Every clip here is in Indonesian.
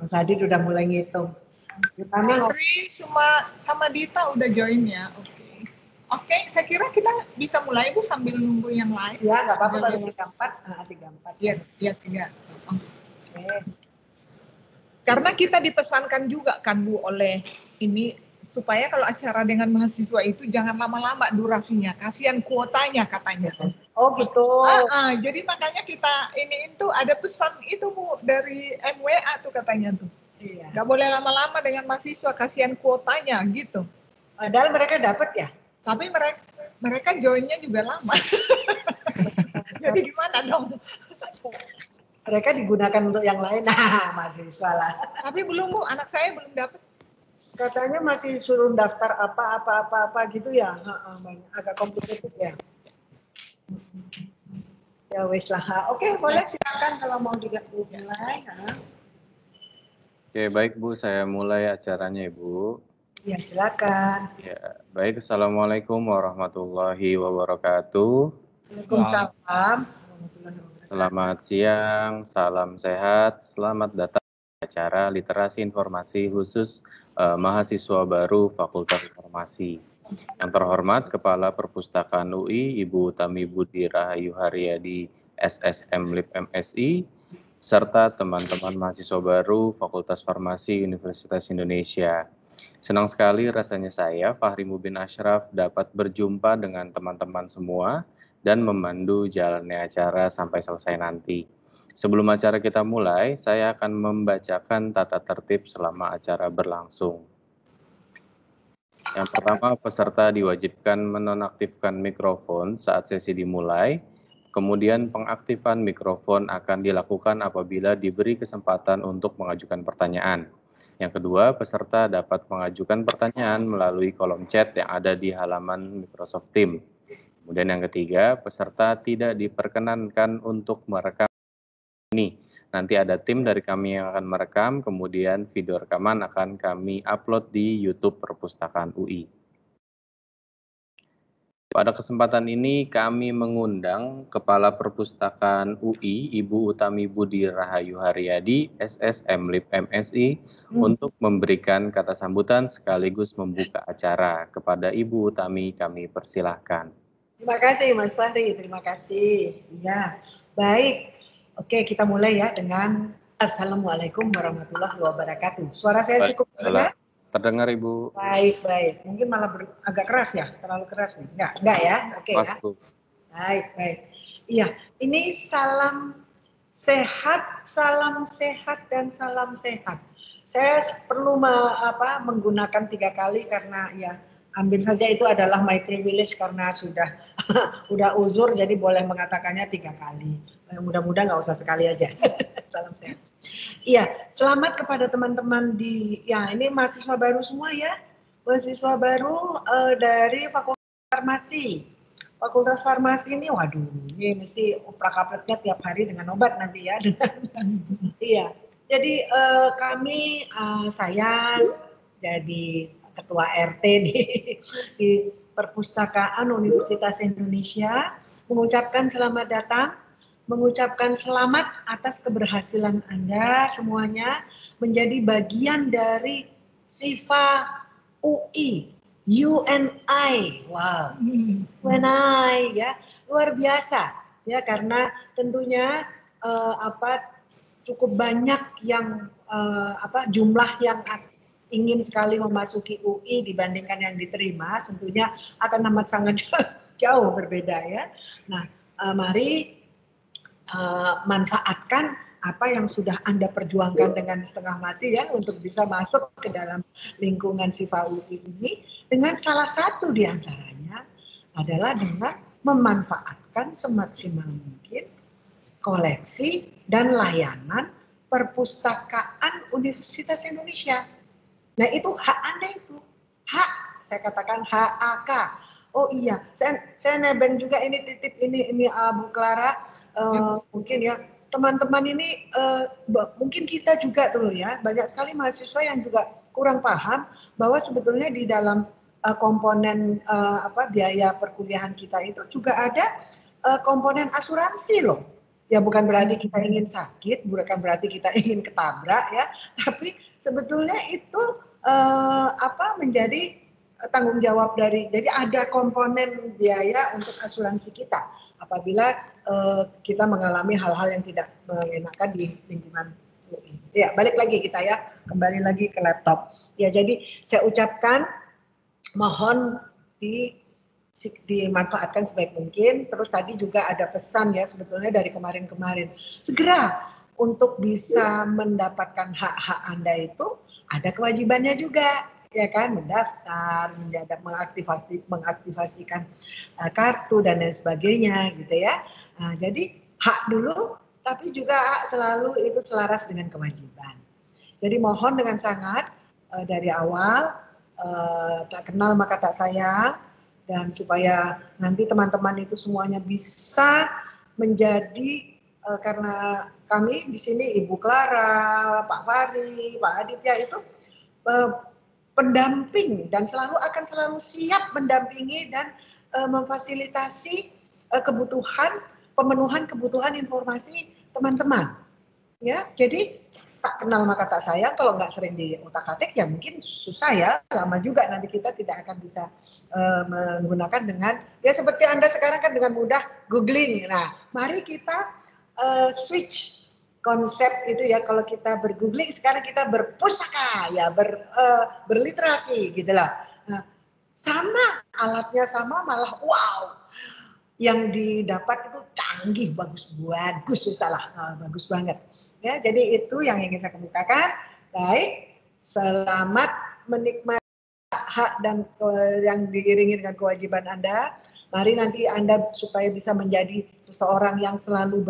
Mas Adit udah mulai ngitung. Gimana? Andri sama Dita udah join ya. Oke, saya kira kita bisa mulai Bu sambil nunggu yang lain. Ya, nggak apa-apa kalau 34. Iya, 3. Oke. Karena kita dipesankan juga kan Bu oleh ini supaya kalau acara dengan mahasiswa itu jangan lama-lama durasinya, kasihan kuotanya katanya. Oh gitu. Jadi makanya kita ini itu ada pesan itu Bu dari MWA tuh katanya tuh. Iya. Gak boleh lama-lama dengan mahasiswa, kasihan kuotanya gitu. Padahal mereka dapat ya. Tapi mereka joinnya juga lama. Jadi gimana dong? Mereka digunakan untuk yang lain, nah mahasiswa lah. Tapi belum Bu, anak saya belum dapat. Katanya masih suruh daftar apa gitu ya, agak complicated ya. Ya wes lah. Oke, boleh silakan kalau mau dimulai. Oke, baik Bu, saya mulai acaranya Ibu. Ya, silakan. Ya, baik. Assalamualaikum warahmatullahi wabarakatuh. Waalaikumsalam. Selamat siang, salam sehat, selamat datang di acara Literasi Informasi khusus mahasiswa baru Fakultas Farmasi. Yang terhormat Kepala Perpustakaan UI, Ibu Utami Budi Rahayu Haryadi, SSM Lip MSI, serta teman-teman mahasiswa baru Fakultas Farmasi Universitas Indonesia. Senang sekali rasanya saya, Fahri Mubin Ashraf, dapat berjumpa dengan teman-teman semua dan memandu jalannya acara sampai selesai nanti. Sebelum acara kita mulai, saya akan membacakan tata tertib selama acara berlangsung. Yang pertama, peserta diwajibkan menonaktifkan mikrofon saat sesi dimulai. Kemudian pengaktifan mikrofon akan dilakukan apabila diberi kesempatan untuk mengajukan pertanyaan. Yang kedua, peserta dapat mengajukan pertanyaan melalui kolom chat yang ada di halaman Microsoft Teams. Kemudian yang ketiga, peserta tidak diperkenankan untuk merekam ini. Nanti ada tim dari kami yang akan merekam, kemudian video rekaman akan kami upload di YouTube Perpustakaan UI. Pada kesempatan ini kami mengundang Kepala Perpustakaan UI, Ibu Utami Budi Rahayu Haryadi, SSM Lip MSI, untuk memberikan kata sambutan sekaligus membuka acara. Kepada Ibu Utami kami persilahkan. Terima kasih Mas Fahri, terima kasih. Ya, baik. Oke, kita mulai ya dengan Assalamualaikum warahmatullahi wabarakatuh. Suara saya cukup terdengar? Terdengar Ibu. Baik. Mungkin malah agak keras ya, terlalu keras nih. Enggak ya? Oke ya. Baik. Iya, ini salam sehat dan salam sehat. Saya perlu menggunakan 3 kali karena ya ambil saja itu adalah my privilege karena sudah udah uzur jadi boleh mengatakannya 3 kali. Mudah-mudahan nggak usah sekali aja. Salam sehat. Iya, selamat kepada teman-teman ini mahasiswa baru semua ya. Mahasiswa baru dari Fakultas Farmasi. Fakultas Farmasi ini, waduh, ini mesti oprak-apreknya tiap hari dengan obat nanti ya. Iya, jadi saya jadi ketua RT di Perpustakaan Universitas Indonesia mengucapkan selamat datang, mengucapkan selamat atas keberhasilan Anda semuanya menjadi bagian dari SIFA UI, UNI, wow, UNI ya, luar biasa ya karena tentunya cukup banyak yang jumlah yang ingin sekali memasuki UI dibandingkan yang diterima, tentunya akan amat sangat jauh berbeda ya. Nah, mari manfaatkan apa yang sudah Anda perjuangkan dengan setengah mati ya untuk bisa masuk ke dalam lingkungan SIFA UI ini dengan salah satu di antaranya adalah dengan memanfaatkan semaksimal mungkin koleksi dan layanan perpustakaan Universitas Indonesia. Nah itu hak Anda itu, hak, saya katakan HAK. Oh iya, saya nebeng juga ini titip ini Bu Clara, mungkin ya teman-teman ini mungkin kita juga dulu ya banyak sekali mahasiswa yang juga kurang paham bahwa sebetulnya di dalam komponen biaya perkuliahan kita itu juga ada komponen asuransi loh Ya bukan berarti kita ingin sakit, bukan berarti kita ingin ketabrak ya, tapi sebetulnya itu menjadi tanggung jawab jadi ada komponen biaya untuk asuransi kita apabila kita mengalami hal-hal yang tidak mengenakan di lingkungan UI. Ya, balik lagi kita ya, kembali lagi ke laptop. Ya, jadi saya ucapkan mohon dimanfaatkan sebaik mungkin. Terus tadi juga ada pesan ya sebetulnya dari kemarin-kemarin. Segera untuk bisa mendapatkan hak-hak Anda itu ada kewajibannya juga, ya kan, mendaftar, mengaktifasikan kartu dan lain sebagainya gitu ya. Nah, jadi hak dulu, tapi juga hak selalu itu selaras dengan kewajiban. Jadi mohon dengan sangat dari awal tak kenal maka tak sayang, dan supaya nanti teman-teman itu semuanya bisa menjadi karena kami di sini Ibu Clara, Pak Fahri, Pak Aditya itu pendamping dan akan selalu siap mendampingi dan memfasilitasi pemenuhan kebutuhan informasi teman-teman. Ya, jadi tak kenal maka tak sayang, kalau nggak sering diutak-atik ya mungkin susah ya, lama juga nanti kita tidak akan bisa menggunakan dengan ya seperti Anda sekarang kan dengan mudah googling. Nah, mari kita switch konsep itu ya, kalau kita bergoogling sekarang kita berpustaka ya, berliterasi gitu lah. Nah, sama alatnya sama, malah wow, yang didapat itu canggih, bagus bagus banget. Ya, jadi itu yang ingin saya kemukakan. Baik, selamat menikmati hak dan yang diiringi dengan kewajiban Anda. Mari nanti Anda supaya bisa menjadi seseorang yang selalu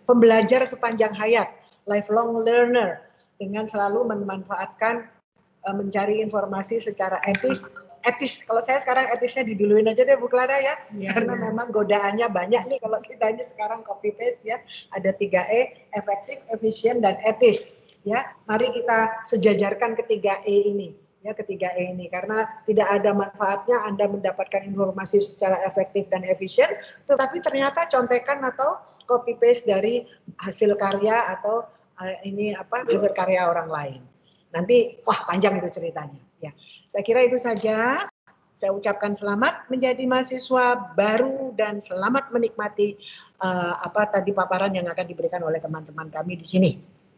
pembelajar sepanjang hayat, lifelong learner, dengan selalu memanfaatkan mencari informasi secara etis. Kalau saya sekarang etisnya diduluin aja deh Bu Clara ya, karena memang godaannya banyak nih kalau kita ini sekarang copy paste ya, ada 3E, efektif, efisien, dan etis ya. Mari kita sejajarkan ketiga E ini ya, ketiga E ini, karena tidak ada manfaatnya Anda mendapatkan informasi secara efektif dan efisien tetapi ternyata contekan atau copy paste dari hasil karya atau hasil karya orang lain. Nanti panjang itu ceritanya ya. Saya kira itu saja. Saya ucapkan selamat menjadi mahasiswa baru dan selamat menikmati paparan yang akan diberikan oleh teman-teman kami di sini.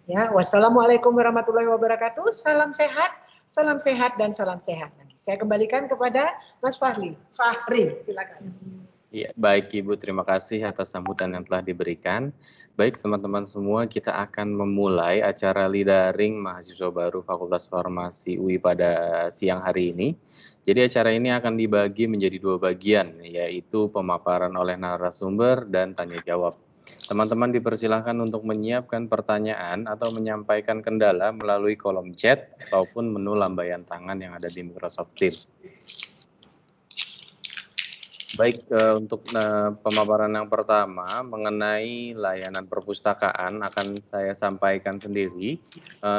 Ya, wassalamualaikum warahmatullahi wabarakatuh. Salam sehat dan salam sehat. Saya kembalikan kepada Mas Fahri. Silakan. Ya, baik Ibu, terima kasih atas sambutan yang telah diberikan. Baik teman-teman semua, kita akan memulai acara Lidaring Mahasiswa Baru Fakultas Farmasi UI pada siang hari ini. Jadi acara ini akan dibagi menjadi 2 bagian, yaitu pemaparan oleh narasumber dan tanya jawab. Teman-teman dipersilahkan untuk menyiapkan pertanyaan atau menyampaikan kendala melalui kolom chat ataupun menu lambaian tangan yang ada di Microsoft Teams. Baik, untuk pemaparan yang pertama mengenai layanan perpustakaan akan saya sampaikan sendiri.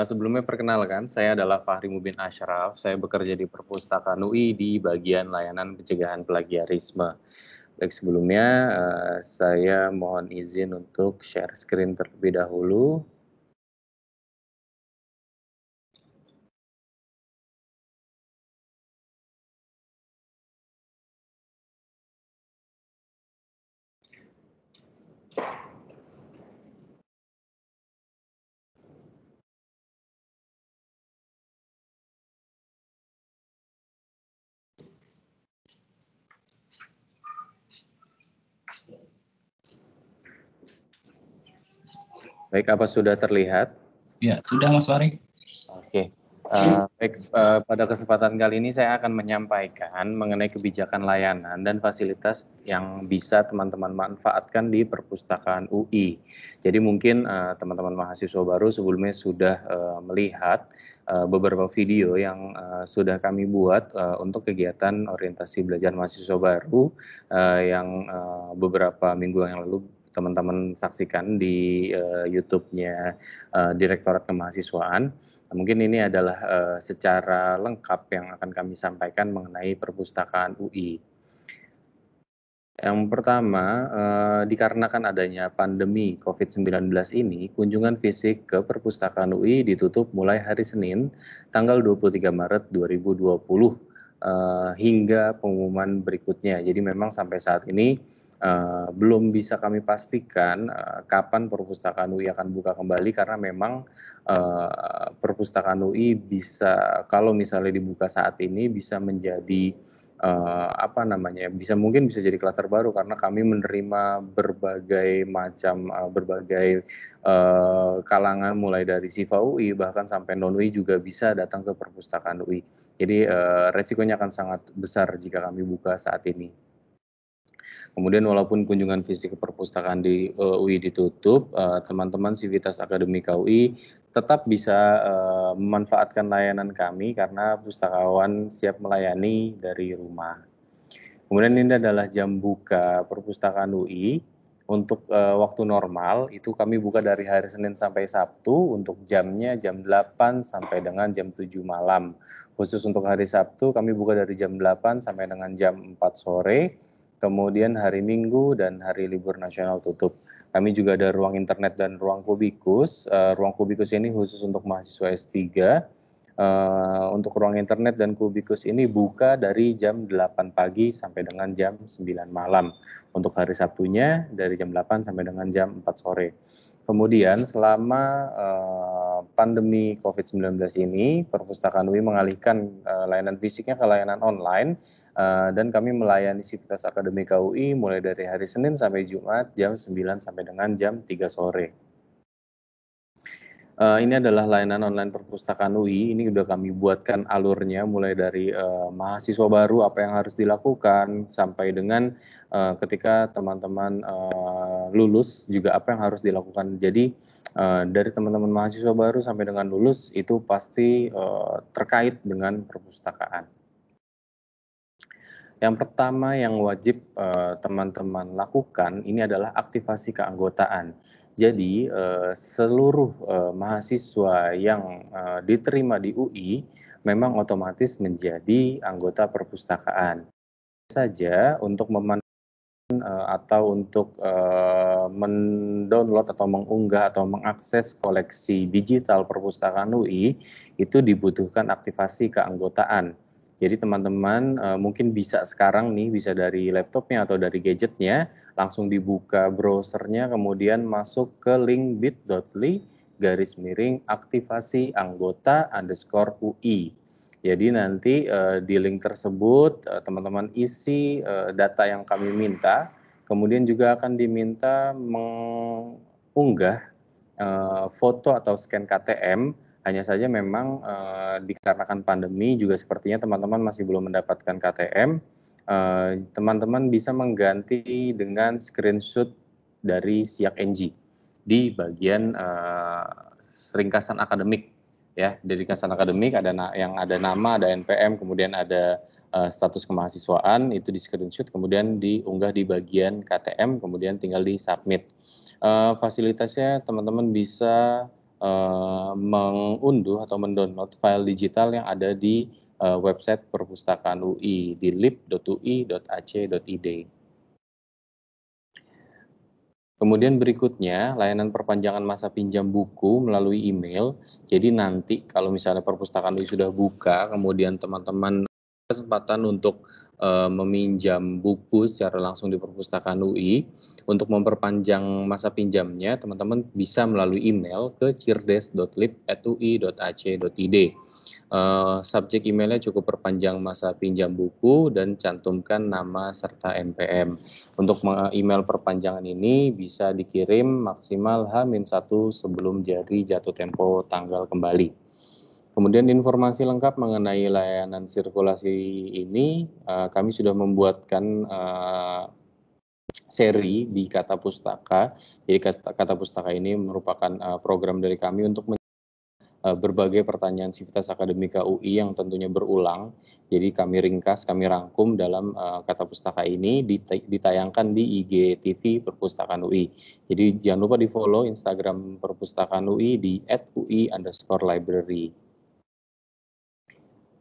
Sebelumnya perkenalkan, saya adalah Fahri Mubin Ashraf. Saya bekerja di Perpustakaan UI di bagian layanan pencegahan plagiarisme. Baik, sebelumnya saya mohon izin untuk share screen terlebih dahulu. Baik, apa sudah terlihat? Ya, sudah Mas Fahri. Oke. Baik, pada kesempatan kali ini saya akan menyampaikan mengenai kebijakan layanan dan fasilitas yang bisa teman-teman manfaatkan di Perpustakaan UI. Jadi mungkin teman-teman mahasiswa baru sebelumnya sudah melihat beberapa video yang sudah kami buat untuk kegiatan orientasi belajar mahasiswa baru yang beberapa minggu yang lalu teman-teman saksikan di YouTube-nya Direktorat Kemahasiswaan. Mungkin ini adalah secara lengkap yang akan kami sampaikan mengenai Perpustakaan UI. Yang pertama, dikarenakan adanya pandemi COVID-19 ini, kunjungan fisik ke Perpustakaan UI ditutup mulai hari Senin, tanggal 23 Maret 2020, hingga pengumuman berikutnya. Jadi memang sampai saat ini belum bisa kami pastikan kapan Perpustakaan UI akan buka kembali, karena memang Perpustakaan UI bisa, kalau misalnya dibuka saat ini, bisa menjadi mungkin bisa jadi klaster baru, karena kami menerima berbagai macam berbagai kalangan, mulai dari siswa UI bahkan sampai non UI juga bisa datang ke Perpustakaan UI. Jadi resikonya akan sangat besar jika kami buka saat ini. Kemudian walaupun kunjungan fisik ke perpustakaan di UI ditutup, teman-teman Sivitas Akademika UI tetap bisa memanfaatkan layanan kami, karena pustakawan siap melayani dari rumah. Kemudian ini adalah jam buka Perpustakaan UI. Untuk waktu normal itu kami buka dari hari Senin sampai Sabtu, untuk jamnya jam 8 sampai dengan jam 7 malam. Khusus untuk hari Sabtu kami buka dari jam 8 sampai dengan jam 4 sore. Kemudian hari Minggu dan hari libur nasional tutup. Kami juga ada ruang internet dan ruang kubikus. Ruang kubikus ini khusus untuk mahasiswa S3. Untuk ruang internet dan kubikus ini buka dari jam 8 pagi sampai dengan jam 9 malam. Untuk hari Sabtunya dari jam 8 sampai dengan jam 4 sore. Kemudian selama pandemi COVID-19 ini, Perpustakaan UI mengalihkan layanan fisiknya ke layanan online, dan kami melayani Sivitas Akademika UI mulai dari hari Senin sampai Jumat jam 9 sampai dengan jam 3 sore. Ini adalah layanan online Perpustakaan UI. Ini sudah kami buatkan alurnya, mulai dari mahasiswa baru apa yang harus dilakukan, sampai dengan ketika teman-teman lulus juga apa yang harus dilakukan. Jadi dari teman-teman mahasiswa baru sampai dengan lulus itu pasti terkait dengan perpustakaan. Yang pertama yang wajib teman-teman lakukan ini adalah aktivasi keanggotaan. Jadi seluruh mahasiswa yang diterima di UI memang otomatis menjadi anggota perpustakaan. Saja untuk atau untuk mendownload atau mengunggah atau mengakses koleksi digital Perpustakaan UI itu dibutuhkan aktivasi keanggotaan. Jadi teman-teman mungkin bisa sekarang nih, bisa dari laptopnya atau dari gadgetnya, langsung dibuka browsernya, kemudian masuk ke link bit.ly/aktivasi anggota _UI. Jadi nanti di link tersebut teman-teman isi data yang kami minta, kemudian juga akan diminta mengunggah foto atau scan KTM. Hanya saja memang dikarenakan pandemi juga sepertinya teman-teman masih belum mendapatkan KTM. Teman-teman bisa mengganti dengan screenshot dari Siak NG di bagian ringkasan akademik. Ya, di ringkasan akademik ada yang ada nama, ada NPM, kemudian ada status kemahasiswaan, itu di screenshot, kemudian diunggah di bagian KTM, kemudian tinggal di submit. Fasilitasnya teman-teman bisa mengunduh atau mendownload file digital yang ada di website Perpustakaan UI di lib.ui.ac.id. Kemudian berikutnya, layanan perpanjangan masa pinjam buku melalui email. Jadi nanti kalau misalnya Perpustakaan UI sudah buka, kemudian teman-teman kesempatan untuk meminjam buku secara langsung di Perpustakaan UI, untuk memperpanjang masa pinjamnya, teman-teman bisa melalui email ke cirdes.lib@ui.ac.id. Subjek emailnya cukup perpanjang masa pinjam buku dan cantumkan nama serta NPM. Untuk email perpanjangan ini bisa dikirim maksimal H-1 sebelum jatuh tempo tanggal kembali. Kemudian informasi lengkap mengenai layanan sirkulasi ini, kami sudah membuatkan seri di Kata Pustaka. Jadi Kata Pustaka ini merupakan program dari kami untuk berbagai pertanyaan Sivitas Akademika UI yang tentunya berulang. Jadi kami ringkas, kami rangkum dalam Kata Pustaka ini, ditayangkan di IGTV Perpustakaan UI. Jadi jangan lupa di-follow Instagram Perpustakaan UI di @ui_library.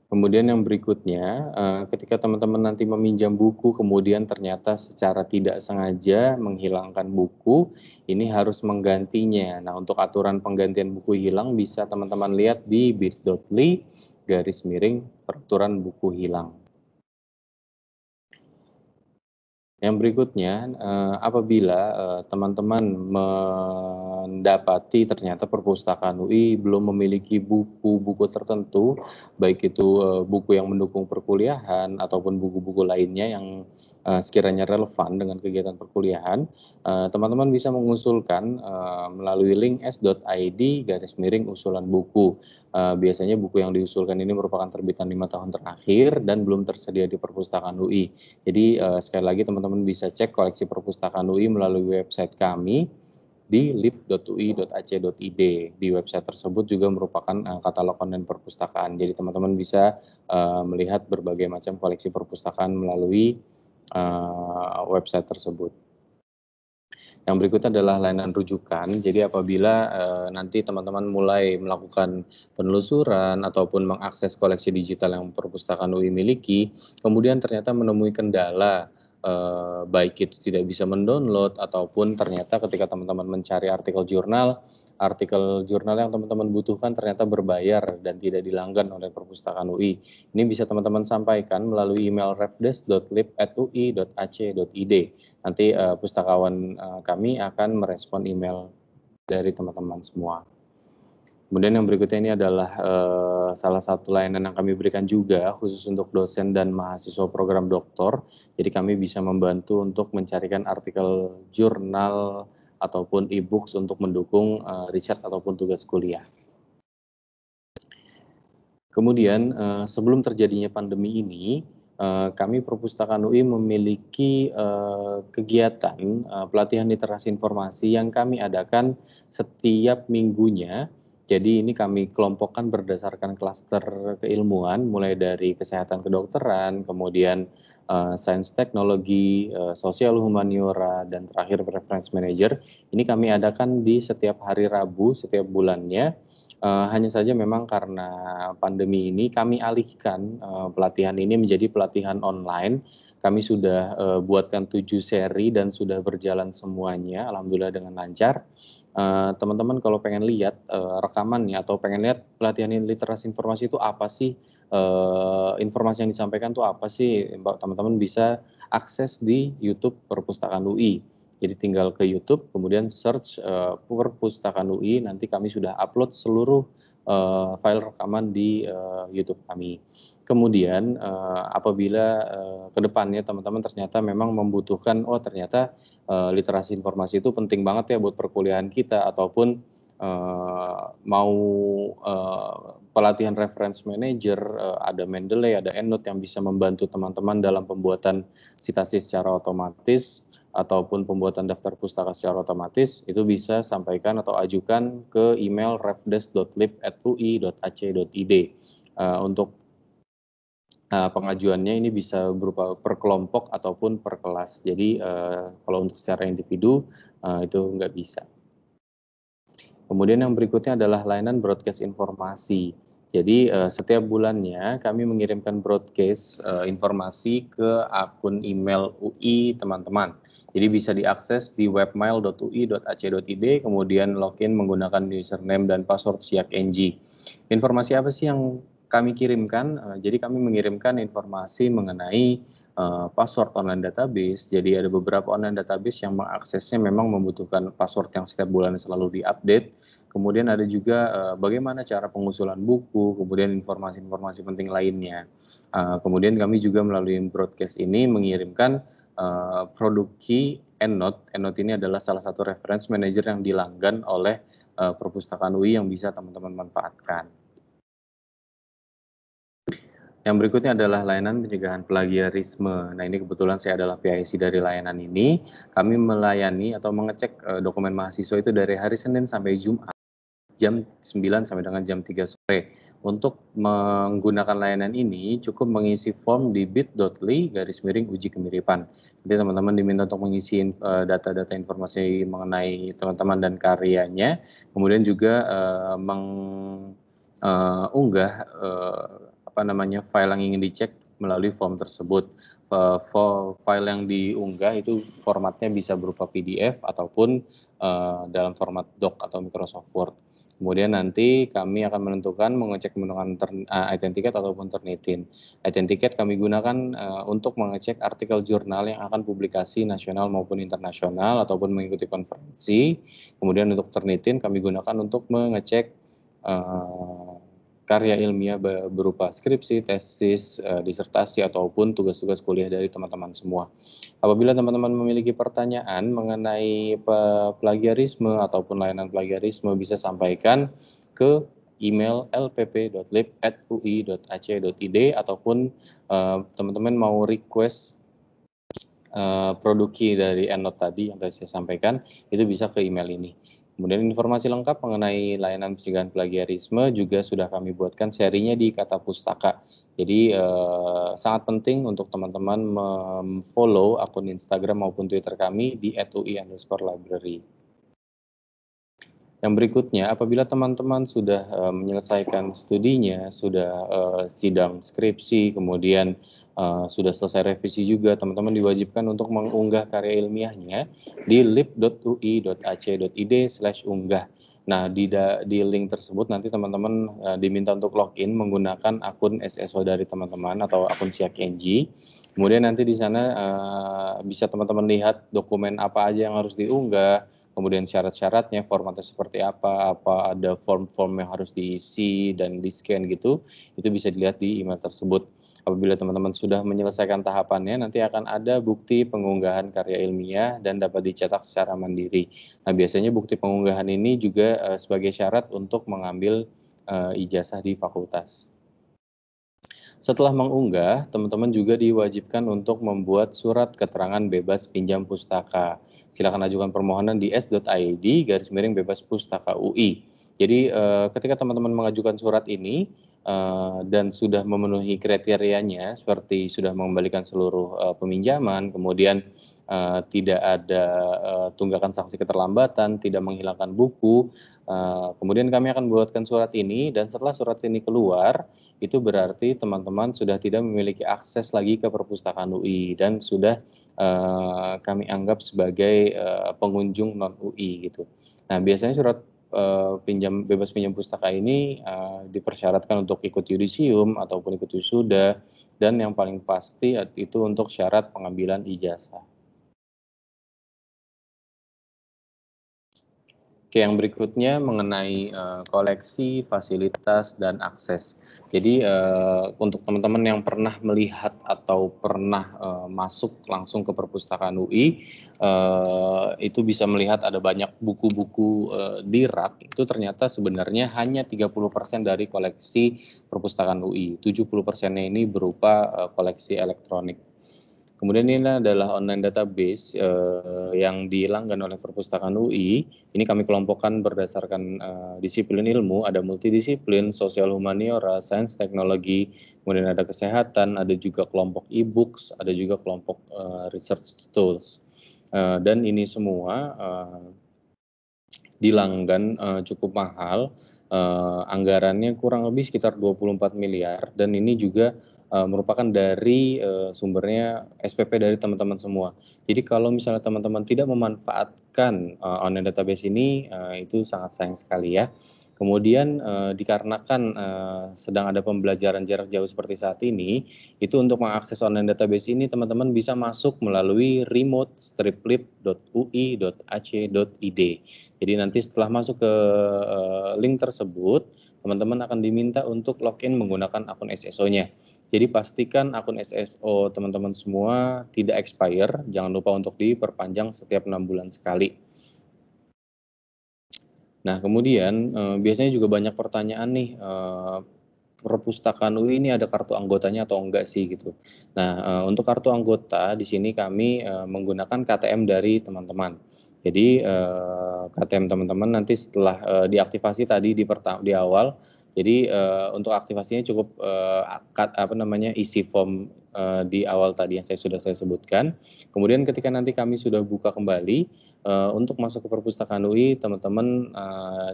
Kemudian yang berikutnya, ketika teman-teman nanti meminjam buku, kemudian ternyata secara tidak sengaja menghilangkan buku, ini harus menggantinya. Nah, untuk aturan penggantian buku hilang bisa teman-teman lihat di bit.ly/peraturan buku hilang. Yang berikutnya, apabila teman-teman mendapati ternyata perpustakaan UI belum memiliki buku-buku tertentu, baik itu buku yang mendukung perkuliahan ataupun buku-buku lainnya yang sekiranya relevan dengan kegiatan perkuliahan, teman-teman bisa mengusulkan melalui link s.id/usulan buku. Biasanya buku yang diusulkan ini merupakan terbitan 5 tahun terakhir dan belum tersedia di perpustakaan UI. Jadi sekali lagi teman-teman bisa cek koleksi perpustakaan UI melalui website kami di lib.ui.ac.id. Di website tersebut juga merupakan katalog online perpustakaan. Jadi teman-teman bisa melihat berbagai macam koleksi perpustakaan melalui website tersebut. Yang berikutnya adalah layanan rujukan. Jadi apabila nanti teman-teman mulai melakukan penelusuran ataupun mengakses koleksi digital yang perpustakaan UI miliki, kemudian ternyata menemui kendala, baik itu tidak bisa mendownload ataupun ternyata ketika teman-teman mencari artikel jurnal yang teman-teman butuhkan ternyata berbayar dan tidak dilanggan oleh perpustakaan UI. Ini bisa teman-teman sampaikan melalui email refdes.lib@ui.ac.id. Nanti pustakawan kami akan merespon email dari teman-teman semua. Kemudian yang berikutnya ini adalah salah satu layanan yang kami berikan juga khusus untuk dosen dan mahasiswa program doktor. Jadi kami bisa membantu untuk mencarikan artikel jurnal ataupun e-books untuk mendukung riset ataupun tugas kuliah. Kemudian sebelum terjadinya pandemi ini, kami Perpustakaan UI memiliki kegiatan pelatihan literasi informasi yang kami adakan setiap minggunya. Jadi ini kami kelompokkan berdasarkan klaster keilmuan, mulai dari kesehatan kedokteran, kemudian sains teknologi, sosial humaniora, dan terakhir reference manager. Ini kami adakan di setiap hari Rabu setiap bulannya. Hanya saja memang karena pandemi ini kami alihkan pelatihan ini menjadi pelatihan online. Kami sudah buatkan 7 seri dan sudah berjalan semuanya, alhamdulillah dengan lancar. Teman-teman kalau pengen lihat rekamannya atau pengen lihat pelatihan literasi informasi itu apa sih, informasi yang disampaikan itu apa sih, teman-teman bisa akses di YouTube Perpustakaan UI. Jadi tinggal ke YouTube, kemudian search Perpustakaan UI, nanti kami sudah upload seluruh file rekaman di YouTube kami. Kemudian apabila ke depannya teman-teman ternyata memang membutuhkan, oh ternyata literasi informasi itu penting banget ya buat perkuliahan kita, ataupun mau pelatihan reference manager, ada Mendeley, ada EndNote yang bisa membantu teman-teman dalam pembuatan citasi secara otomatis, ataupun pembuatan daftar pustaka secara otomatis, itu bisa sampaikan atau ajukan ke email refdes.lib@ui.ac.id. Untuk pengajuannya ini bisa berupa per kelompok ataupun per kelas. Jadi kalau untuk secara individu itu nggak bisa. Kemudian yang berikutnya adalah layanan broadcast informasi. Jadi setiap bulannya kami mengirimkan broadcast informasi ke akun email UI teman-teman. Jadi bisa diakses di webmail.ui.ac.id, kemudian login menggunakan username dan password SYAK-NG. Informasi apa sih yang kami kirimkan? Jadi kami mengirimkan informasi mengenai password online database. Jadi ada beberapa online database yang mengaksesnya memang membutuhkan password yang setiap bulan selalu diupdate. Kemudian ada juga bagaimana cara pengusulan buku, kemudian informasi-informasi penting lainnya. Kemudian kami juga melalui broadcast ini mengirimkan produk key EndNote. EndNote ini adalah salah satu reference manager yang dilanggan oleh Perpustakaan UI yang bisa teman-teman manfaatkan. Yang berikutnya adalah layanan pencegahan plagiarisme. Nah, ini kebetulan saya adalah PIC dari layanan ini. Kami melayani atau mengecek dokumen mahasiswa itu dari hari Senin sampai Jumat, jam 9 sampai dengan jam 3 sore. Untuk menggunakan layanan ini cukup mengisi form di bit.ly/uji kemiripan. Jadi teman-teman diminta untuk mengisi data-data informasi mengenai teman-teman dan karyanya, kemudian juga mengunggah file yang ingin dicek melalui form tersebut. File yang diunggah itu formatnya bisa berupa PDF ataupun dalam format doc atau Microsoft Word. Kemudian nanti kami akan menentukan mengecek menggunakan Identicate ataupun Turnitin. Identicate kami gunakan untuk mengecek artikel jurnal yang akan publikasi nasional maupun internasional ataupun mengikuti konferensi. Kemudian untuk Turnitin kami gunakan untuk mengecek karya ilmiah berupa skripsi, tesis, disertasi, ataupun tugas-tugas kuliah dari teman-teman semua. Apabila teman-teman memiliki pertanyaan mengenai plagiarisme ataupun layanan plagiarisme, bisa sampaikan ke email lpp.lib@ui.ac.id ataupun teman-teman mau request produk key dari EndNote tadi yang tadi saya sampaikan, itu bisa ke email ini. Kemudian informasi lengkap mengenai layanan pencegahan plagiarisme juga sudah kami buatkan serinya di Kata Pustaka. Jadi sangat penting untuk teman-teman follow akun Instagram maupun Twitter kami di @ui_library. Yang berikutnya, apabila teman-teman sudah menyelesaikan studinya, sudah sidang skripsi, kemudian sudah selesai revisi juga, teman-teman diwajibkan untuk mengunggah karya ilmiahnya di lib.ui.ac.id/unggah. Nah, di link tersebut nanti teman-teman diminta untuk login menggunakan akun SSO dari teman-teman atau akun Siak-NG. Kemudian nanti di sana bisa teman-teman lihat dokumen apa aja yang harus diunggah, kemudian syarat-syaratnya, formatnya seperti apa ada form-form yang harus diisi dan di-scan gitu, itu bisa dilihat di email tersebut. Apabila teman-teman sudah menyelesaikan tahapannya, nanti akan ada bukti pengunggahan karya ilmiah dan dapat dicetak secara mandiri. Nah, biasanya bukti pengunggahan ini juga sebagai syarat untuk mengambil ijazah di fakultas. Setelah mengunggah, teman-teman juga diwajibkan untuk membuat surat keterangan bebas pinjam pustaka. Silakan ajukan permohonan di s.id/bebas pustaka UI. Jadi ketika teman-teman mengajukan surat ini dan sudah memenuhi kriterianya seperti sudah mengembalikan seluruh peminjaman, kemudian tidak ada tunggakan sanksi keterlambatan, tidak menghilangkan buku, kemudian kami akan buatkan surat ini, dan setelah surat ini keluar, itu berarti teman-teman sudah tidak memiliki akses lagi ke perpustakaan UI dan sudah kami anggap sebagai pengunjung non-UI gitu. Nah, biasanya surat bebas pinjam pustaka ini dipersyaratkan untuk ikut yudisium ataupun ikut wisuda, dan yang paling pasti itu untuk syarat pengambilan ijazah. Oke, yang berikutnya mengenai koleksi, fasilitas, dan akses. Jadi untuk teman-teman yang pernah melihat atau pernah masuk langsung ke perpustakaan UI, itu bisa melihat ada banyak buku-buku di rak, itu ternyata sebenarnya hanya 30% dari koleksi perpustakaan UI. 70%-nya ini berupa koleksi elektronik. Kemudian ini adalah online database yang dilanggan oleh perpustakaan UI. Ini kami kelompokkan berdasarkan disiplin ilmu, ada multidisiplin, sosial humaniora, sains teknologi, kemudian ada kesehatan, ada juga kelompok e-books, ada juga kelompok research tools. Dan ini semua dilanggan cukup mahal, anggarannya kurang lebih sekitar 24 miliar, dan ini juga merupakan dari sumbernya SPP dari teman-teman semua. Jadi kalau misalnya teman-teman tidak memanfaatkan online database ini, itu sangat sayang sekali ya. Kemudian dikarenakan sedang ada pembelajaran jarak jauh seperti saat ini, itu untuk mengakses online database ini teman-teman bisa masuk melalui remote-strip-lib.ui.ac.id. Jadi nanti setelah masuk ke link tersebut, teman-teman akan diminta untuk login menggunakan akun SSO-nya. Jadi pastikan akun SSO teman-teman semua tidak expire, jangan lupa untuk diperpanjang setiap 6 bulan sekali. Nah, kemudian biasanya juga banyak pertanyaan nih, perpustakaan UI ini ada kartu anggotanya atau enggak sih gitu. Nah, untuk kartu anggota di sini kami menggunakan KTM dari teman-teman. Jadi KTM teman-teman nanti setelah diaktifasi tadi di awal, Jadi untuk aktivasinya cukup isi form di awal tadi yang saya sebutkan. Kemudian ketika nanti kami sudah buka kembali untuk masuk ke perpustakaan UI, teman-teman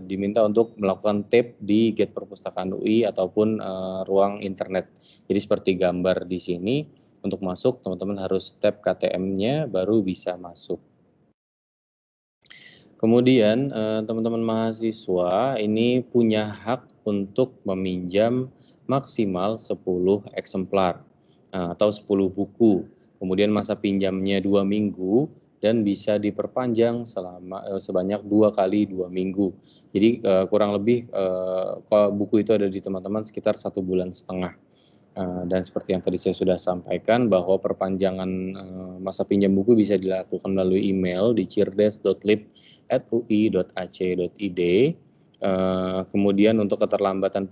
diminta untuk melakukan tap di gate perpustakaan UI ataupun ruang internet. Jadi seperti gambar di sini, untuk masuk teman-teman harus tap KTM-nya baru bisa masuk. Kemudian teman-teman mahasiswa ini punya hak untuk meminjam maksimal 10 eksemplar atau 10 buku. Kemudian masa pinjamnya 2 minggu dan bisa diperpanjang sebanyak 2 kali 2 minggu. Jadi kurang lebih kalau buku itu ada di teman-teman sekitar 1,5 bulan. Dan seperti yang tadi saya sudah sampaikan bahwa perpanjangan masa pinjam buku bisa dilakukan melalui email di cirdes.lib@ui.ac.id. Kemudian untuk keterlambatan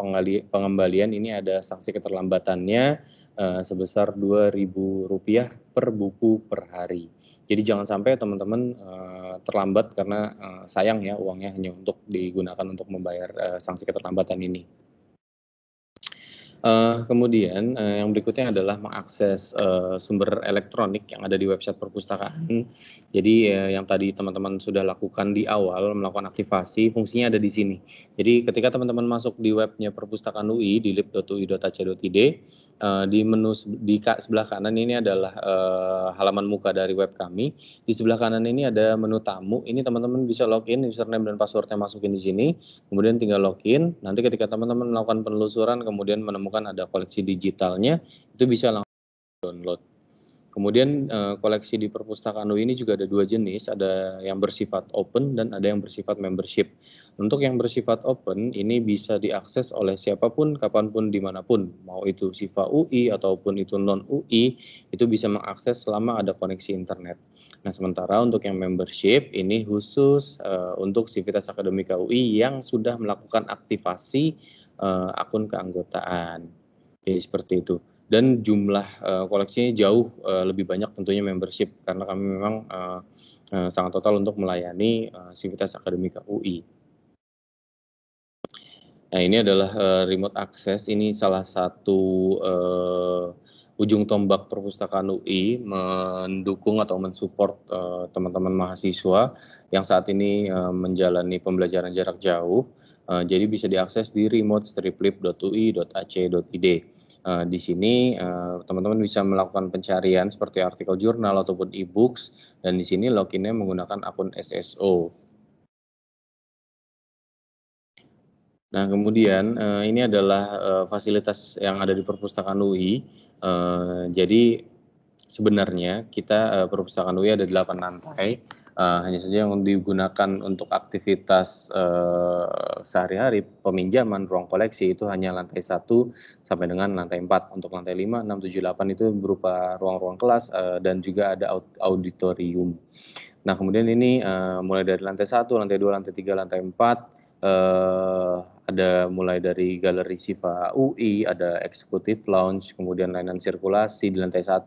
pengembalian ini ada sanksi keterlambatannya sebesar Rp2.000 per buku per hari. Jadi jangan sampai teman-teman terlambat karena sayang ya uangnya hanya untuk digunakan untuk membayar sanksi keterlambatan ini. Kemudian yang berikutnya adalah mengakses sumber elektronik yang ada di website perpustakaan. Jadi yang tadi teman-teman sudah lakukan di awal melakukan aktivasi, fungsinya ada di sini. Jadi ketika teman-teman masuk di webnya perpustakaan UI di lib.ui.ac.id, di menu di sebelah kanan ini adalah halaman muka dari web kami. Di sebelah kanan ini ada menu tamu. Ini teman-teman bisa login, username dan passwordnya masukin di sini. Kemudian tinggal login. Nanti ketika teman-teman melakukan penelusuran kemudian menemukan ada koleksi digitalnya, itu bisa langsung download. Kemudian koleksi di perpustakaan UI ini juga ada 2 jenis, ada yang bersifat open dan ada yang bersifat membership. Untuk yang bersifat open ini bisa diakses oleh siapapun, kapanpun, dimanapun, mau itu siswa UI ataupun itu non UI, itu bisa mengakses selama ada koneksi internet. Nah sementara untuk yang membership ini khusus untuk Sivitas Akademika UI yang sudah melakukan aktivasi akun keanggotaan. Jadi seperti itu. Dan jumlah koleksinya jauh lebih banyak tentunya membership karena kami memang sangat total untuk melayani Sivitas Akademika UI. Nah ini adalah remote access, ini salah satu ujung tombak perpustakaan UI mendukung atau mensupport teman-teman mahasiswa yang saat ini menjalani pembelajaran jarak jauh. Jadi bisa diakses di remote-lib.ui.ac.id. Di sini teman-teman bisa melakukan pencarian seperti artikel jurnal ataupun e-books, dan di sini loginnya menggunakan akun SSO. Nah kemudian ini adalah fasilitas yang ada di perpustakaan UI. Jadi sebenarnya kita perpustakaan UI ada 8 lantai. Hanya saja yang digunakan untuk aktivitas sehari-hari peminjaman ruang koleksi itu hanya lantai 1 sampai dengan lantai 4. Untuk lantai 5, 6, 7, 8 itu berupa ruang-ruang kelas dan juga ada auditorium. Nah kemudian ini mulai dari lantai 1, lantai 2, lantai 3, lantai 4 ada mulai dari galeri Siva UI, ada eksekutif lounge, kemudian layanan sirkulasi di lantai 1,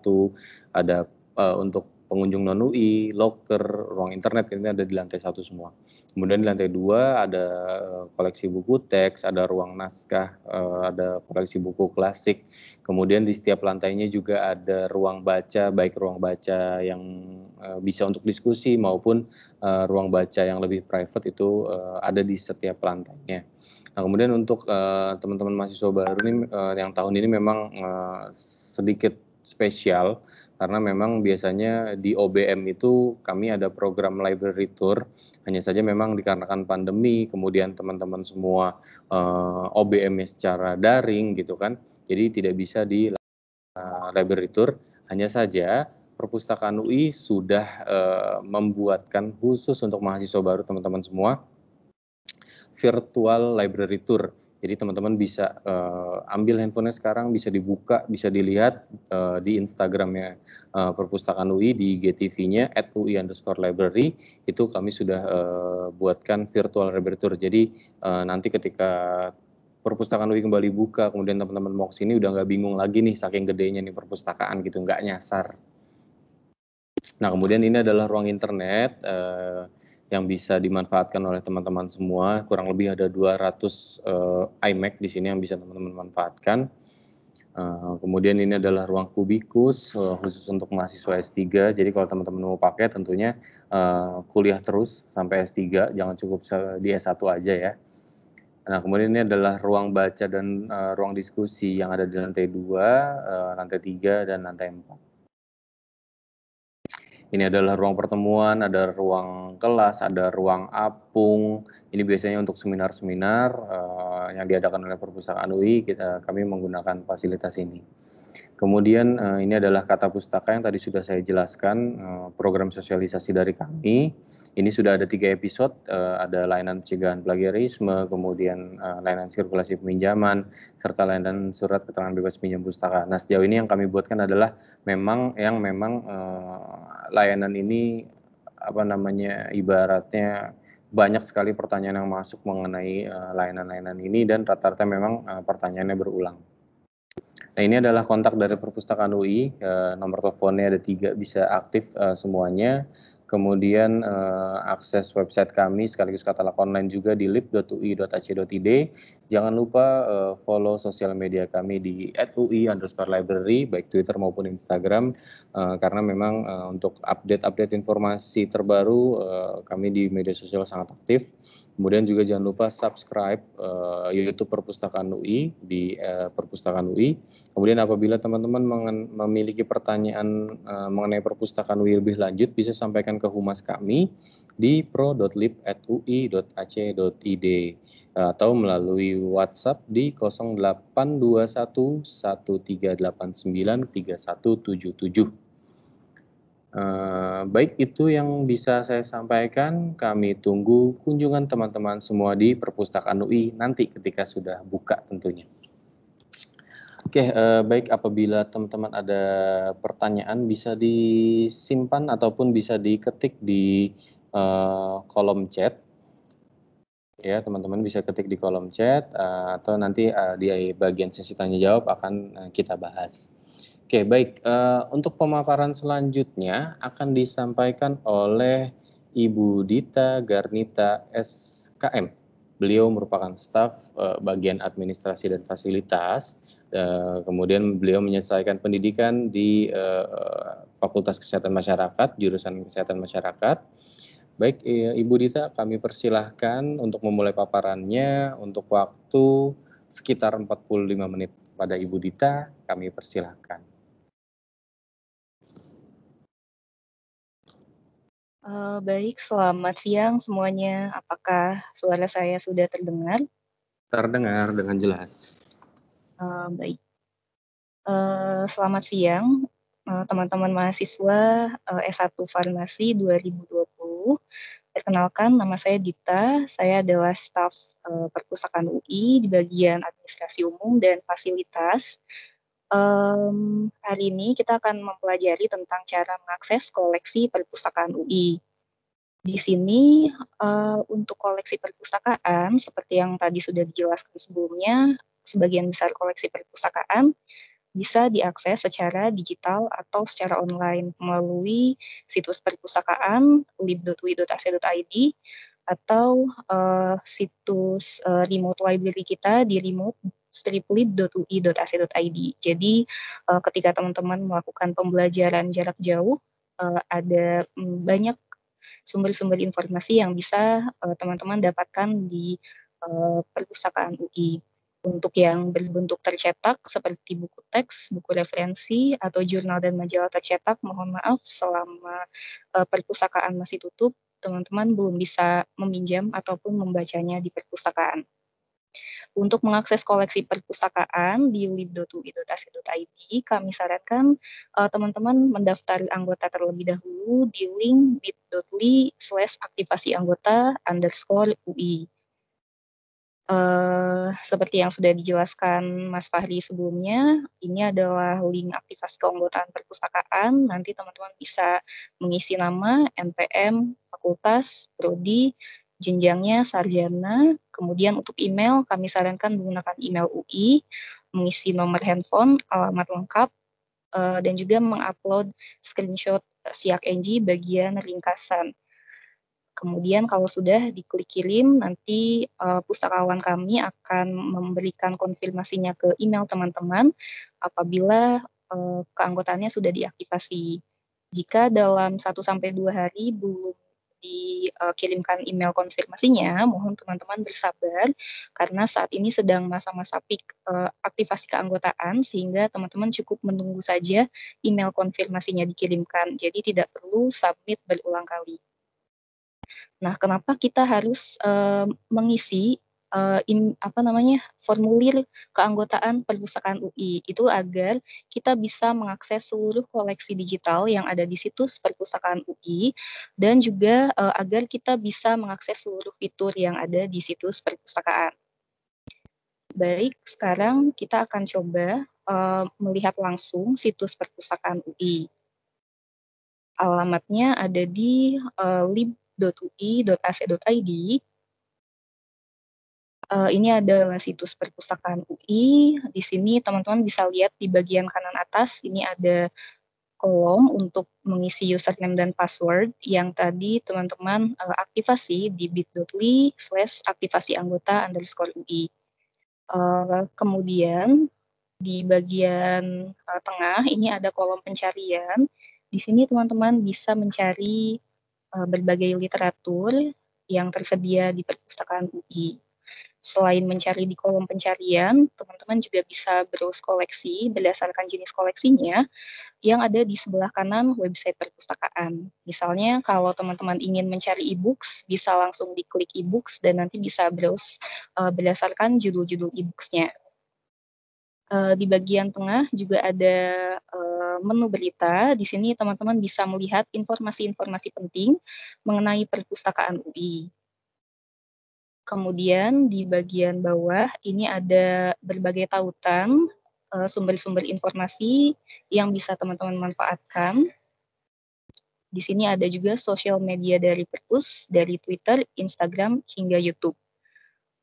ada untuk pengunjung non UI, locker, ruang internet ini ada di lantai 1 semua. Kemudian di lantai 2 ada koleksi buku teks, ada ruang naskah, ada koleksi buku klasik. Kemudian di setiap lantainya juga ada ruang baca, baik ruang baca yang bisa untuk diskusi maupun ruang baca yang lebih private itu ada di setiap lantainya. Nah kemudian untuk teman-teman mahasiswa baru ini yang tahun ini memang sedikit spesial karena memang biasanya di OBM itu kami ada program library tour, hanya saja memang dikarenakan pandemi kemudian teman-teman semua OBM-nya secara daring gitu kan, jadi tidak bisa di library tour. Hanya saja perpustakaan UI sudah membuatkan khusus untuk mahasiswa baru teman-teman semua virtual library tour. Jadi teman-teman bisa ambil handphonenya sekarang, bisa dibuka, bisa dilihat di Instagramnya perpustakaan UI di GTV-nya @ui_library. Itu kami sudah buatkan virtual library tour. Jadi nanti ketika perpustakaan UI kembali buka, kemudian teman-teman mau ke sini udah nggak bingung lagi nih saking gedenya nih perpustakaan gitu, nggak nyasar. Nah kemudian ini adalah ruang internet. yang bisa dimanfaatkan oleh teman-teman semua. Kurang lebih ada 200 iMac di sini yang bisa teman-teman manfaatkan. Kemudian ini adalah ruang kubikus khusus untuk mahasiswa S3. Jadi kalau teman-teman mau pakai tentunya kuliah terus sampai S3, jangan cukup di S1 aja ya. Nah, kemudian ini adalah ruang baca dan ruang diskusi yang ada di lantai 2, lantai 3, dan lantai 4. Ini adalah ruang pertemuan, ada ruang kelas, ada ruang apung. Ini biasanya untuk seminar-seminar yang diadakan oleh Perpustakaan UI, kami menggunakan fasilitas ini. Kemudian ini adalah Kata Pustaka yang tadi sudah saya jelaskan, program sosialisasi dari kami. Ini sudah ada 3 episode, ada layanan pencegahan plagiarisme, kemudian layanan sirkulasi peminjaman, serta layanan surat keterangan bebas pinjam pustaka. Nah, sejauh ini yang kami buatkan adalah memang layanan ini ibaratnya banyak sekali pertanyaan yang masuk mengenai layanan-layanan ini, dan rata-rata memang pertanyaannya berulang. Nah, ini adalah kontak dari Perpustakaan UI, nomor teleponnya ada 3, bisa aktif semuanya. Kemudian akses website kami sekaligus katalog online juga di lib.ui.ac.id. Jangan lupa follow sosial media kami di @ui_library, baik Twitter maupun Instagram, karena memang untuk update informasi terbaru kami di media sosial sangat aktif. Kemudian juga jangan lupa subscribe YouTube Perpustakaan UI di Perpustakaan UI. Kemudian apabila teman-teman memiliki pertanyaan mengenai Perpustakaan UI lebih lanjut, bisa sampaikan ke humas kami di pro.lib@ui.ac.id atau melalui WhatsApp di 0821 1389 3177. Baik, itu yang bisa saya sampaikan. Kami tunggu kunjungan teman-teman semua di Perpustakaan UI nanti ketika sudah buka tentunya. Oke, baik, apabila teman-teman ada pertanyaan bisa disimpan ataupun bisa diketik di kolom chat. Ya, teman-teman bisa ketik di kolom chat atau nanti di bagian sesi tanya jawab akan kita bahas. Oke, baik, untuk pemaparan selanjutnya akan disampaikan oleh Ibu Dita Garnita SKM. Beliau merupakan staf bagian administrasi dan fasilitas. Kemudian beliau menyelesaikan pendidikan di Fakultas Kesehatan Masyarakat, jurusan Kesehatan Masyarakat. Baik, Ibu Dita, kami persilahkan untuk memulai paparannya untuk waktu sekitar 45 menit. Pada Ibu Dita, kami persilahkan. Baik, selamat siang semuanya. Apakah suara saya sudah terdengar? Terdengar dengan jelas. Baik. Selamat siang, teman-teman mahasiswa S1 Farmasi 2020. Perkenalkan, nama saya Dita. Saya adalah staf Perpustakaan UI di bagian administrasi umum dan fasilitas. Hari ini kita akan mempelajari tentang cara mengakses koleksi perpustakaan UI. Di sini untuk koleksi perpustakaan, seperti yang tadi sudah dijelaskan sebelumnya, sebagian besar koleksi perpustakaan bisa diakses secara digital atau secara online melalui situs perpustakaan lib.ui.ac.id atau situs remote library kita di remote-lib.ui.ac.id. Jadi ketika teman-teman melakukan pembelajaran jarak jauh, ada banyak sumber-sumber informasi yang bisa teman-teman dapatkan di perpustakaan UI. Untuk yang berbentuk tercetak seperti buku teks, buku referensi, atau jurnal dan majalah tercetak, mohon maaf selama perpustakaan masih tutup, teman-teman belum bisa meminjam ataupun membacanya di perpustakaan. Untuk mengakses koleksi perpustakaan di lib.ui.ac.id, kami sarankan teman-teman mendaftar anggota terlebih dahulu di link bit.ly/aktivasi_anggota_UI. Seperti yang sudah dijelaskan Mas Fahri sebelumnya, ini adalah link aktivasi keanggotaan perpustakaan. Nanti teman-teman bisa mengisi nama, NPM, fakultas, prodi, jenjangnya sarjana. Kemudian untuk email, kami sarankan menggunakan email UI, mengisi nomor handphone, alamat lengkap, dan juga mengupload screenshot SIAK NG bagian ringkasan. Kemudian kalau sudah diklik kirim, nanti pustakawan kami akan memberikan konfirmasinya ke email teman-teman apabila keanggotaannya sudah diaktifasi. Jika dalam 1 sampai 2 hari belum dikirimkan email konfirmasinya, mohon teman-teman bersabar karena saat ini sedang masa-masa peak aktivasi keanggotaan sehingga teman-teman cukup menunggu saja email konfirmasinya dikirimkan. Jadi tidak perlu submit berulang kali. Nah, kenapa kita harus mengisi formulir keanggotaan perpustakaan UI itu agar kita bisa mengakses seluruh koleksi digital yang ada di situs perpustakaan UI dan juga agar kita bisa mengakses seluruh fitur yang ada di situs perpustakaan. Baik, sekarang kita akan coba melihat langsung situs perpustakaan UI. Alamatnya ada di lib.ui.ac.id. Ini adalah situs perpustakaan UI. Di sini teman-teman bisa lihat di bagian kanan atas, ini ada kolom untuk mengisi username dan password yang tadi teman-teman aktifasi di bit.ly/aktivasi_anggota_UI. Kemudian di bagian tengah ini ada kolom pencarian. Di sini teman-teman bisa mencari berbagai literatur yang tersedia di perpustakaan UI. Selain mencari di kolom pencarian, teman-teman juga bisa browse koleksi berdasarkan jenis koleksinya yang ada di sebelah kanan website perpustakaan. Misalnya kalau teman-teman ingin mencari e-books, bisa langsung diklik e-books dan nanti bisa browse berdasarkan judul-judul e-booksnya. Di bagian tengah juga ada menu berita. Di sini teman-teman bisa melihat informasi-informasi penting mengenai perpustakaan UI. Kemudian di bagian bawah ini ada berbagai tautan sumber-sumber informasi yang bisa teman-teman manfaatkan. Di sini ada juga sosial media dari Perpus, dari Twitter, Instagram, hingga YouTube.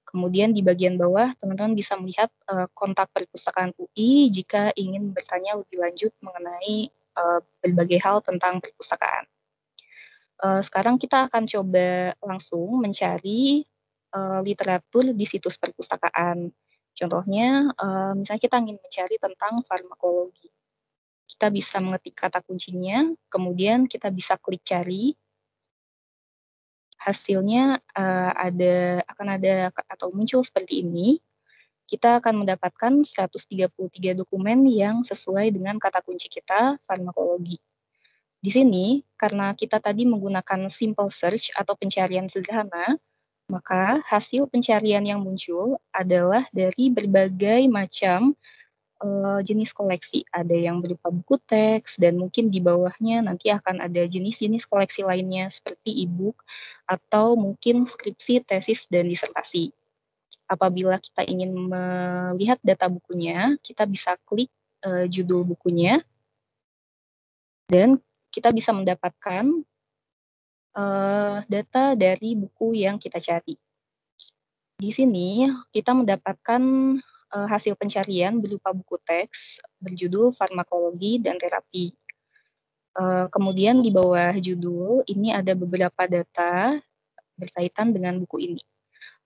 Kemudian di bagian bawah, teman-teman bisa melihat kontak perpustakaan UI jika ingin bertanya lebih lanjut mengenai berbagai hal tentang perpustakaan. Sekarang kita akan coba langsung mencari literatur di situs perpustakaan. Contohnya, misalnya kita ingin mencari tentang farmakologi. Kita bisa mengetik kata kuncinya, kemudian kita bisa klik cari. Hasilnya akan ada atau muncul seperti ini. Kita akan mendapatkan 133 dokumen yang sesuai dengan kata kunci kita, farmakologi. Di sini, karena kita tadi menggunakan simple search atau pencarian sederhana, maka hasil pencarian yang muncul adalah dari berbagai macam jenis koleksi. Ada yang berupa buku teks, dan mungkin di bawahnya nanti akan ada jenis-jenis koleksi lainnya seperti e-book, atau mungkin skripsi, tesis, dan disertasi. Apabila kita ingin melihat data bukunya, kita bisa klik judul bukunya, dan kita bisa mendapatkan data dari buku yang kita cari. Di sini kita mendapatkan hasil pencarian berupa buku teks berjudul Farmakologi dan Terapi. Kemudian di bawah judul ini ada beberapa data berkaitan dengan buku ini.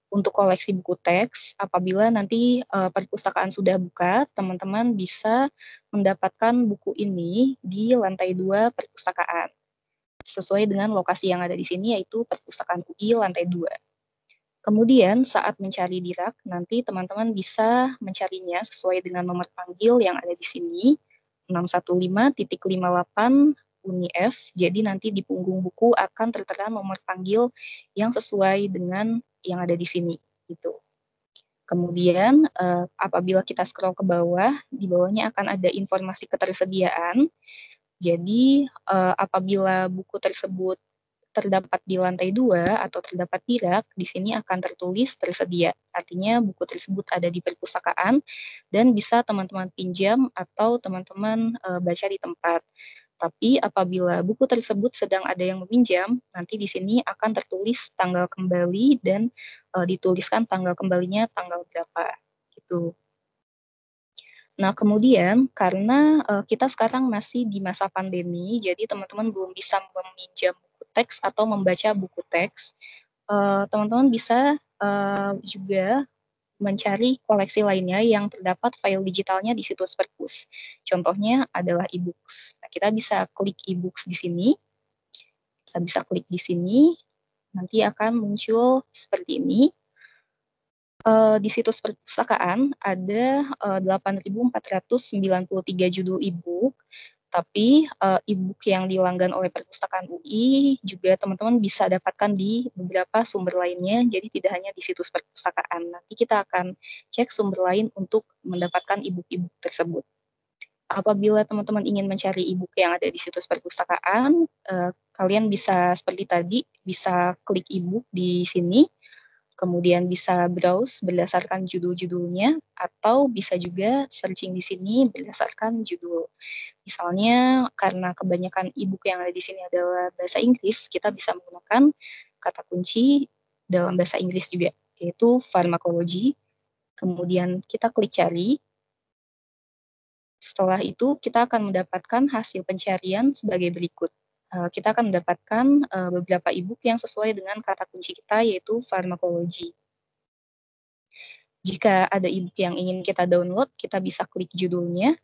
Untuk koleksi buku teks, apabila nanti perpustakaan sudah buka, teman-teman bisa mendapatkan buku ini di lantai 2 perpustakaan. Sesuai dengan lokasi yang ada di sini, yaitu perpustakaan UI lantai 2. Kemudian saat mencari di rak, nanti teman-teman bisa mencarinya sesuai dengan nomor panggil yang ada di sini, 615.58 UNIF. Jadi nanti di punggung buku akan tertera nomor panggil yang sesuai dengan yang ada di sini, gitu. Kemudian apabila kita scroll ke bawah, di bawahnya akan ada informasi ketersediaan. Jadi apabila buku tersebut terdapat di lantai 2 atau terdapat di rak, di sini akan tertulis tersedia. Artinya buku tersebut ada di perpustakaan dan bisa teman-teman pinjam atau teman-teman baca di tempat. Tapi apabila buku tersebut sedang ada yang meminjam, nanti di sini akan tertulis tanggal kembali dan dituliskan tanggal kembalinya tanggal berapa, gitu. Nah, kemudian karena kita sekarang masih di masa pandemi, jadi teman-teman belum bisa meminjam buku teks atau membaca buku teks, teman-teman bisa juga mencari koleksi lainnya yang terdapat file digitalnya di situs Perpus. Contohnya adalah e-books. Nah, kita bisa klik e-books di sini. Kita bisa klik di sini, nanti akan muncul seperti ini. Di situs perpustakaan ada 8.493 judul e-book, tapi e-book yang dilanggan oleh Perpustakaan UI juga teman-teman bisa dapatkan di beberapa sumber lainnya, jadi tidak hanya di situs perpustakaan. Nanti kita akan cek sumber lain untuk mendapatkan e-book tersebut. Apabila teman-teman ingin mencari e-book yang ada di situs perpustakaan, kalian bisa seperti tadi, bisa klik e-book di sini, kemudian bisa browse berdasarkan judul-judulnya, atau bisa juga searching di sini berdasarkan judul. Misalnya karena kebanyakan e-book yang ada di sini adalah bahasa Inggris, kita bisa menggunakan kata kunci dalam bahasa Inggris juga, yaitu pharmacology. Kemudian kita klik cari. Setelah itu kita akan mendapatkan hasil pencarian sebagai berikut. Kita akan mendapatkan beberapa e-book yang sesuai dengan kata kunci kita, yaitu pharmacology. Jika ada e-book yang ingin kita download, kita bisa klik judulnya,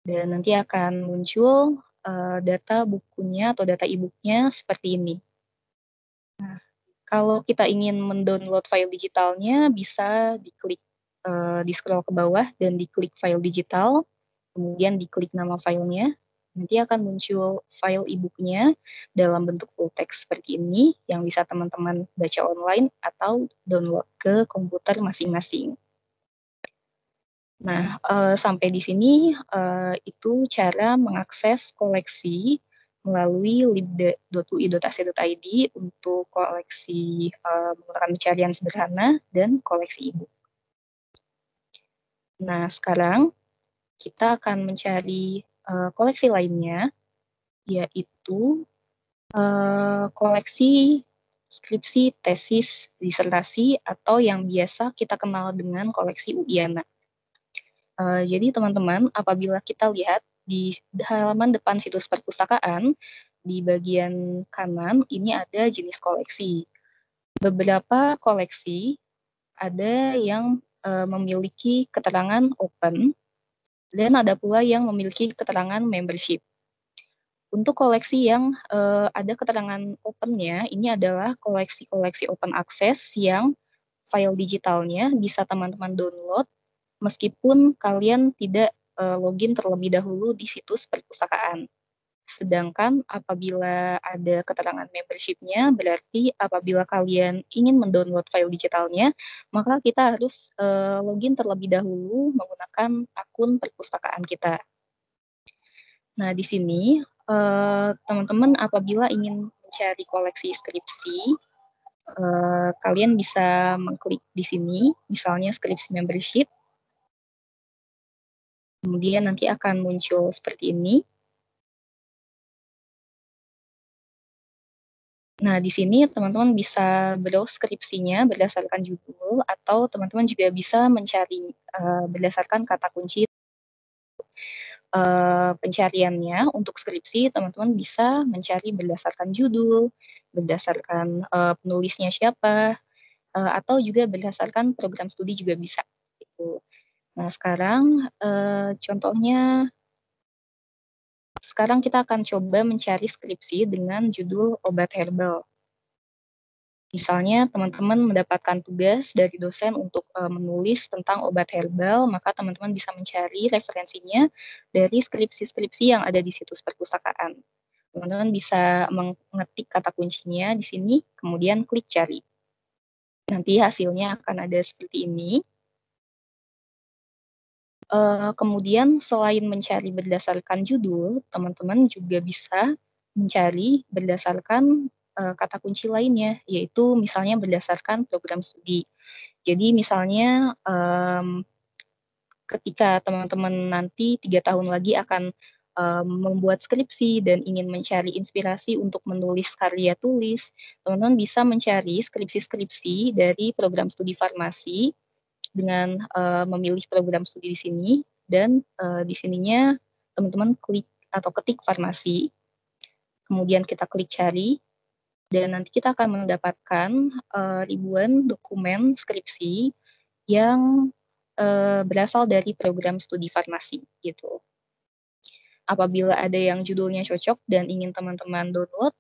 dan nanti akan muncul data bukunya atau data e-booknya seperti ini. Nah, kalau kita ingin mendownload file digitalnya, bisa diklik, di scroll ke bawah dan diklik file digital, kemudian diklik nama filenya, nanti akan muncul file e-booknya dalam bentuk full text seperti ini, yang bisa teman-teman baca online atau download ke komputer masing-masing. Nah, sampai di sini itu cara mengakses koleksi melalui lib.ui.ac.id untuk koleksi menggunakan pencarian sederhana dan koleksi e-book. Nah, sekarang kita akan mencari koleksi lainnya, yaitu koleksi skripsi, tesis, disertasi, atau yang biasa kita kenal dengan koleksi UIANA. Jadi teman-teman, apabila kita lihat di halaman depan situs perpustakaan, di bagian kanan ini ada jenis koleksi. Beberapa koleksi ada yang memiliki keterangan open, dan ada pula yang memiliki keterangan membership. Untuk koleksi yang ada keterangan open-nya, ini adalah koleksi-koleksi open access yang file digitalnya bisa teman-teman download meskipun kalian tidak login terlebih dahulu di situs perpustakaan. Sedangkan apabila ada keterangan membership-nya, berarti apabila kalian ingin mendownload file digitalnya, maka kita harus login terlebih dahulu menggunakan akun perpustakaan kita. Nah, di sini teman-teman apabila ingin mencari koleksi skripsi, kalian bisa mengklik di sini, misalnya skripsi membership. Kemudian nanti akan muncul seperti ini. Nah, di sini teman-teman bisa browse skripsinya berdasarkan judul, atau teman-teman juga bisa mencari berdasarkan kata kunci pencariannya. Untuk skripsi, teman-teman bisa mencari berdasarkan judul, berdasarkan penulisnya siapa, atau juga berdasarkan program studi juga bisa. Gitu. Nah, sekarang contohnya, sekarang kita akan coba mencari skripsi dengan judul obat herbal. Misalnya teman-teman mendapatkan tugas dari dosen untuk menulis tentang obat herbal, maka teman-teman bisa mencari referensinya dari skripsi-skripsi yang ada di situs perpustakaan. Teman-teman bisa mengetik kata kuncinya di sini, kemudian klik cari. Nanti hasilnya akan ada seperti ini. Kemudian selain mencari berdasarkan judul, teman-teman juga bisa mencari berdasarkan kata kunci lainnya, yaitu misalnya berdasarkan program studi. Jadi misalnya ketika teman-teman nanti 3 tahun lagi akan membuat skripsi dan ingin mencari inspirasi untuk menulis karya tulis, teman-teman bisa mencari skripsi-skripsi dari program studi farmasi dengan memilih program studi di sini, dan di sininya teman-teman klik atau ketik farmasi, kemudian kita klik cari. Dan nanti kita akan mendapatkan ribuan dokumen skripsi yang berasal dari program studi farmasi gitu. Apabila ada yang judulnya cocok dan ingin teman-teman download,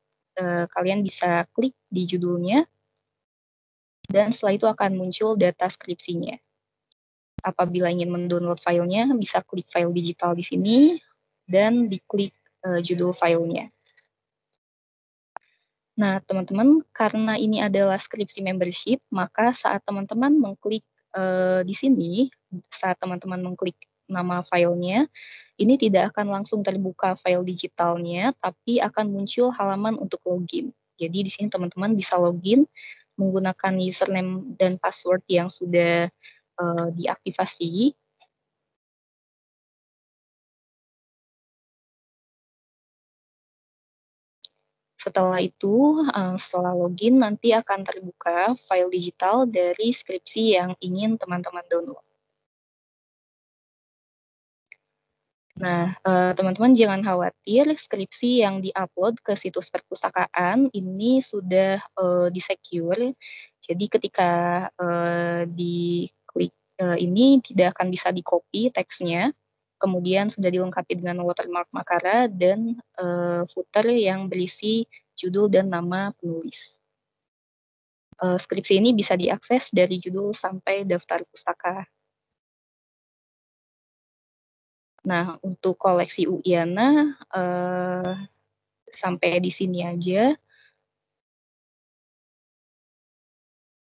kalian bisa klik di judulnya dan setelah itu akan muncul data skripsinya. Apabila ingin mendownload filenya, bisa klik file digital di sini dan diklik judul filenya. Nah, teman-teman, karena ini adalah skripsi membership, maka saat teman-teman mengklik di sini, saat teman-teman mengklik nama filenya, ini tidak akan langsung terbuka file digitalnya, tapi akan muncul halaman untuk login. Jadi di sini teman-teman bisa login menggunakan username dan password yang sudah diaktifasi. Setelah itu, setelah login nanti akan terbuka file digital dari skripsi yang ingin teman-teman download. Nah, teman-teman jangan khawatir, skripsi yang di-upload ke situs perpustakaan ini sudah di-secure. Jadi ketika diklik ini tidak akan bisa di-copy teksnya, kemudian sudah dilengkapi dengan watermark Makara dan footer yang berisi judul dan nama penulis. Skripsi ini bisa diakses dari judul sampai daftar pustaka. Nah, untuk koleksi Uiana sampai di sini aja.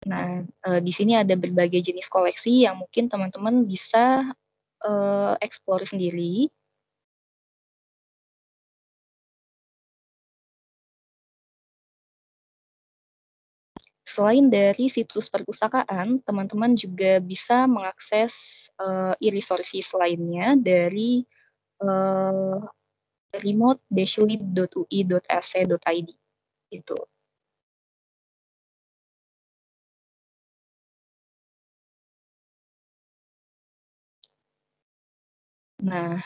Nah, di sini ada berbagai jenis koleksi yang mungkin teman-teman bisa explore sendiri. Selain dari situs perpustakaan, teman-teman juga bisa mengakses e-resources lainnya dari remote-lib.ui.ac.id itu. Nah,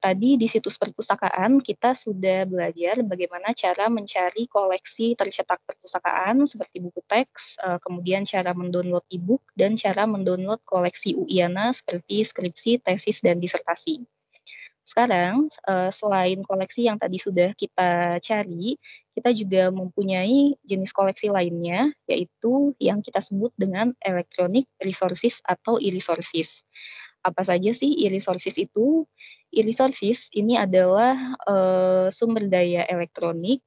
tadi di situs perpustakaan kita sudah belajar bagaimana cara mencari koleksi tercetak perpustakaan seperti buku teks, kemudian cara mendownload e-book, dan cara mendownload koleksi Uiana seperti skripsi, tesis, dan disertasi. Sekarang, selain koleksi yang tadi sudah kita cari, kita juga mempunyai jenis koleksi lainnya, yaitu yang kita sebut dengan electronic resources atau e-resources. Apa saja sih e-resources itu? E-resources ini adalah sumber daya elektronik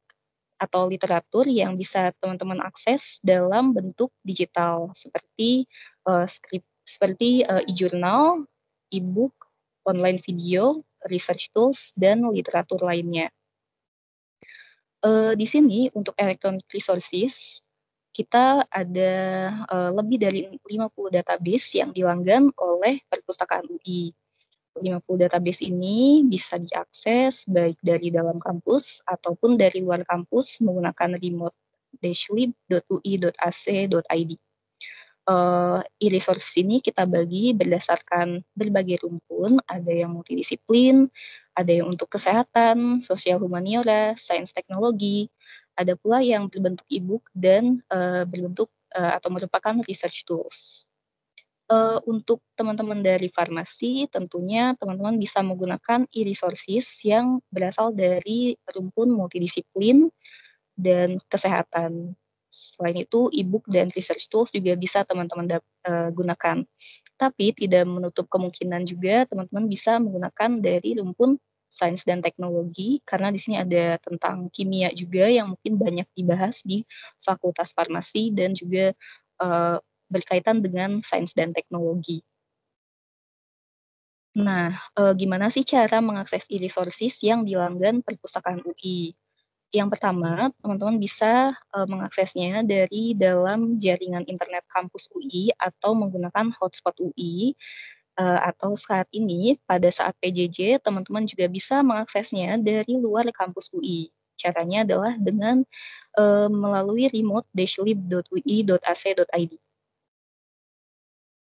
atau literatur yang bisa teman-teman akses dalam bentuk digital seperti e-jurnal, e-book, online video, research tools, dan literatur lainnya. Di sini untuk electronic resources kita ada lebih dari 50 database yang dilanggan oleh perpustakaan UI. 50 database ini bisa diakses baik dari dalam kampus ataupun dari luar kampus menggunakan remote-lib.ui.ac.id. E-resources ini kita bagi berdasarkan berbagai rumpun, ada yang multidisiplin, ada yang untuk kesehatan, sosial humaniora, sains teknologi, ada pula yang berbentuk e-book dan berbentuk atau merupakan research tools. Untuk teman-teman dari farmasi, tentunya teman-teman bisa menggunakan e-resources yang berasal dari rumpun multidisiplin dan kesehatan. Selain itu, e-book dan research tools juga bisa teman-teman gunakan. Tapi tidak menutup kemungkinan juga teman-teman bisa menggunakan dari rumpun sains dan teknologi, karena di sini ada tentang kimia juga yang mungkin banyak dibahas di Fakultas Farmasi dan juga berkaitan dengan sains dan teknologi. Nah, gimana sih cara mengakses e-resources yang dilanggan perpustakaan UI? Yang pertama, teman-teman bisa mengaksesnya dari dalam jaringan internet kampus UI atau menggunakan hotspot UI, atau saat ini pada saat PJJ teman-teman juga bisa mengaksesnya dari luar kampus UI. Caranya adalah dengan melalui remote-lib.ui.ac.id.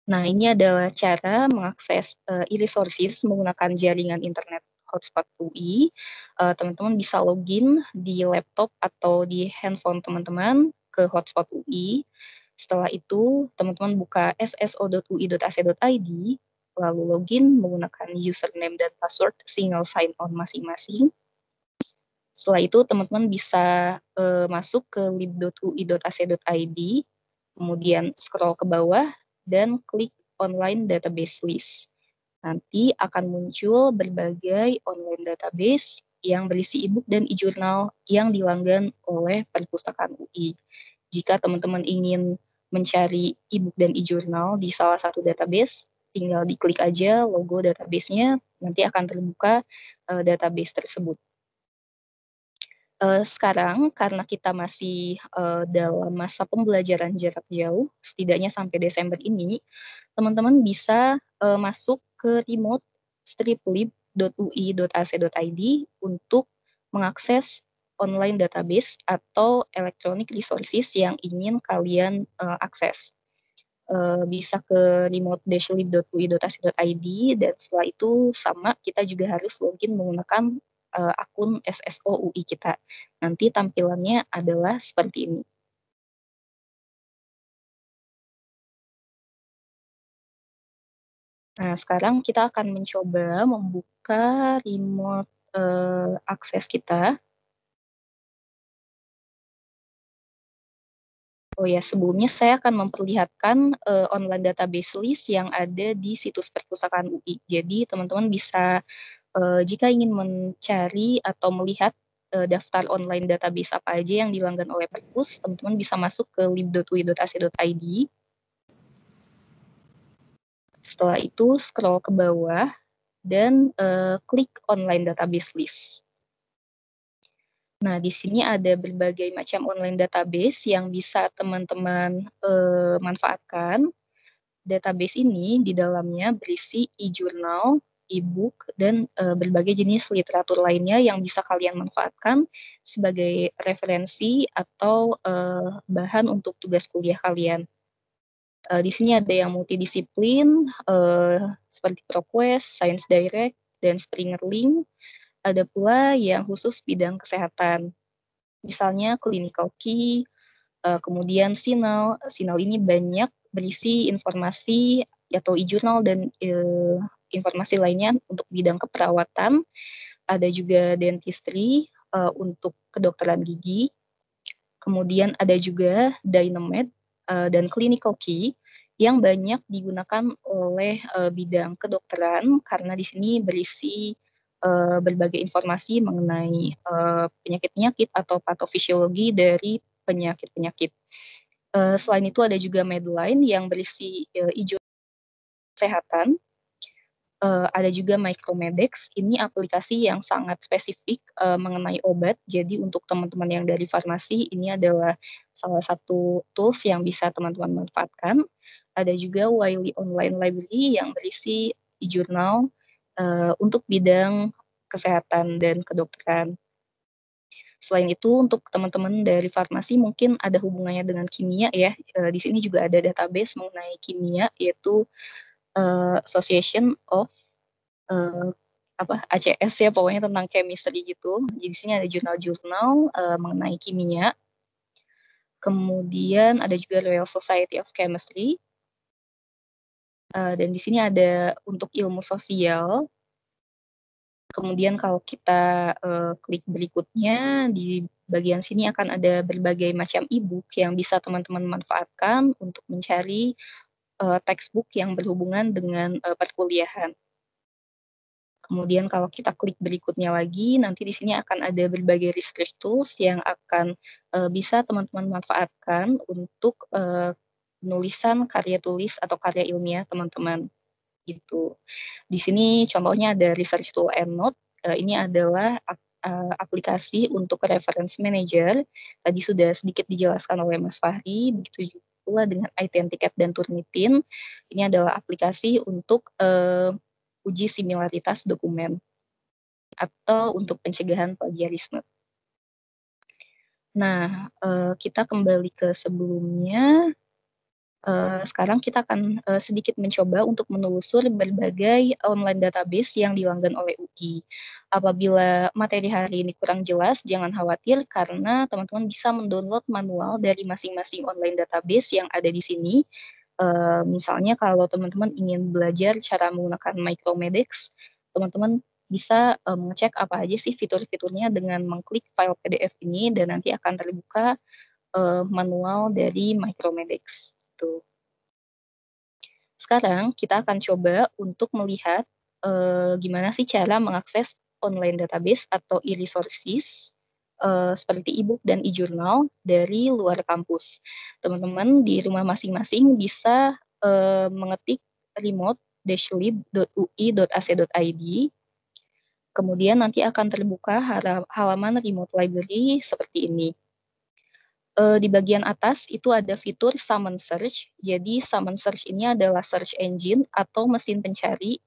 Nah, ini adalah cara mengakses e-resources menggunakan jaringan internet hotspot UI, teman-teman bisa login di laptop atau di handphone teman-teman ke hotspot UI. Setelah itu, teman-teman buka sso.ui.ac.id, lalu login menggunakan username dan password single sign-on masing-masing. Setelah itu, teman-teman bisa masuk ke lib.ui.ac.id, kemudian scroll ke bawah, dan klik online database list. Nanti akan muncul berbagai online database yang berisi e-book dan e-journal yang dilanggan oleh Perpustakaan UI. Jika teman-teman ingin mencari e-book dan e-journal di salah satu database, tinggal diklik aja logo database-nya, nanti akan terbuka database tersebut. Sekarang karena kita masih dalam masa pembelajaran jarak jauh, setidaknya sampai Desember ini, teman-teman bisa masuk ke remote striplib.ui.ac.id untuk mengakses online database atau electronic resources yang ingin kalian akses. Bisa ke remote-lib.ui.ac.id, dan setelah itu sama kita juga harus login menggunakan akun SSO UI kita. Nanti tampilannya adalah seperti ini. Nah, sekarang kita akan mencoba membuka remote akses kita. Oh ya, sebelumnya saya akan memperlihatkan online database list yang ada di situs Perpustakaan UI. Jadi teman-teman bisa jika ingin mencari atau melihat daftar online database apa aja yang dilanggan oleh Perpus, teman-teman bisa masuk ke lib.ui.ac.id. Setelah itu scroll ke bawah dan klik online database list. Nah, di sini ada berbagai macam online database yang bisa teman-teman manfaatkan. Database ini di dalamnya berisi e-journal, e-book, dan berbagai jenis literatur lainnya yang bisa kalian manfaatkan sebagai referensi atau bahan untuk tugas kuliah kalian. Di sini ada yang multidisiplin, seperti ProQuest, Science Direct, dan Springer Link. Ada pula yang khusus bidang kesehatan, misalnya Clinical Key, kemudian Sinal. Sinal ini banyak berisi informasi atau e-journal dan informasi lainnya untuk bidang keperawatan. Ada juga Dentistry untuk kedokteran gigi. Kemudian ada juga Dynamed dan Clinical Key yang banyak digunakan oleh bidang kedokteran karena di sini berisi berbagai informasi mengenai penyakit-penyakit atau patofisiologi dari penyakit-penyakit. Selain itu ada juga Medline yang berisi kesehatan. Ada juga Micromedex, ini aplikasi yang sangat spesifik mengenai obat. Jadi untuk teman-teman yang dari farmasi, ini adalah salah satu tools yang bisa teman-teman manfaatkan. Ada juga Wiley Online Library yang berisi e-journal untuk bidang kesehatan dan kedokteran. Selain itu, untuk teman-teman dari farmasi mungkin ada hubungannya dengan kimia ya. Di sini juga ada database mengenai kimia, yaitu Association of ACS ya, pokoknya tentang chemistry gitu. Jadi di sini ada jurnal-jurnal mengenai kimia. Kemudian ada juga Royal Society of Chemistry. Dan di sini ada untuk ilmu sosial. Kemudian kalau kita klik berikutnya, di bagian sini akan ada berbagai macam e-book yang bisa teman-teman manfaatkan untuk mencari textbook yang berhubungan dengan perkuliahan. Kemudian kalau kita klik berikutnya lagi, nanti di sini akan ada berbagai research tools yang akan bisa teman-teman manfaatkan untuk penulisan karya tulis atau karya ilmiah teman-teman. Gitu. Di sini contohnya ada research tool EndNote. Ini adalah aplikasi untuk reference manager. Tadi sudah sedikit dijelaskan oleh Mas Fahri, begitu pula dengan iTenticket dan Turnitin. Ini adalah aplikasi untuk uji similaritas dokumen atau untuk pencegahan plagiarisme. Nah, kita kembali ke sebelumnya. Sekarang kita akan sedikit mencoba untuk menelusur berbagai online database yang dilanggan oleh UI. Apabila materi hari ini kurang jelas, jangan khawatir karena teman-teman bisa mendownload manual dari masing-masing online database yang ada di sini. Misalnya kalau teman-teman ingin belajar cara menggunakan Micromedex, teman-teman bisa mengecek apa aja sih fitur-fiturnya dengan mengklik file PDF ini dan nanti akan terbuka manual dari Micromedex. Tuh. Sekarang kita akan coba untuk melihat gimana sih cara mengakses online database atau e-resources seperti e-book dan e-journal dari luar kampus. Teman-teman di rumah masing-masing bisa mengetik remote-lib.ui.ac.id. Kemudian nanti akan terbuka halaman remote library seperti ini. Di bagian atas itu ada fitur Summon Search. Jadi Summon Search ini adalah search engine atau mesin pencari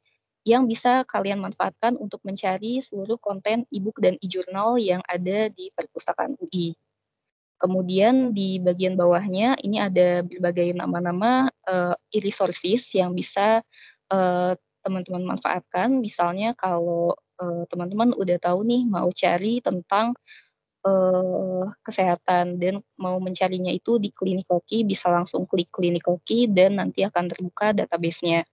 yang bisa kalian manfaatkan untuk mencari seluruh konten e-book dan e-journal yang ada di perpustakaan UI. Kemudian di bagian bawahnya ini ada berbagai nama-nama e-resources yang bisa teman-teman manfaatkan. Misalnya kalau teman-teman udah tahu nih mau cari tentang kesehatan dan mau mencarinya itu di Clinicalkey, bisa langsung klik Clinicalkey dan nanti akan terbuka database-nya.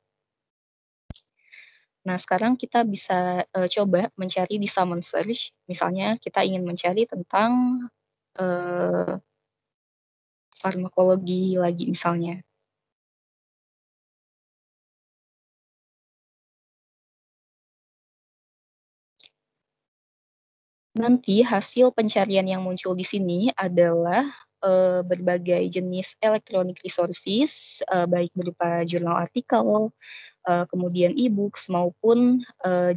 Nah, sekarang kita bisa coba mencari di Summon Search. Misalnya kita ingin mencari tentang farmakologi lagi misalnya. Nanti hasil pencarian yang muncul di sini adalah berbagai jenis electronic resources, baik berupa jurnal artikel, kemudian e-books maupun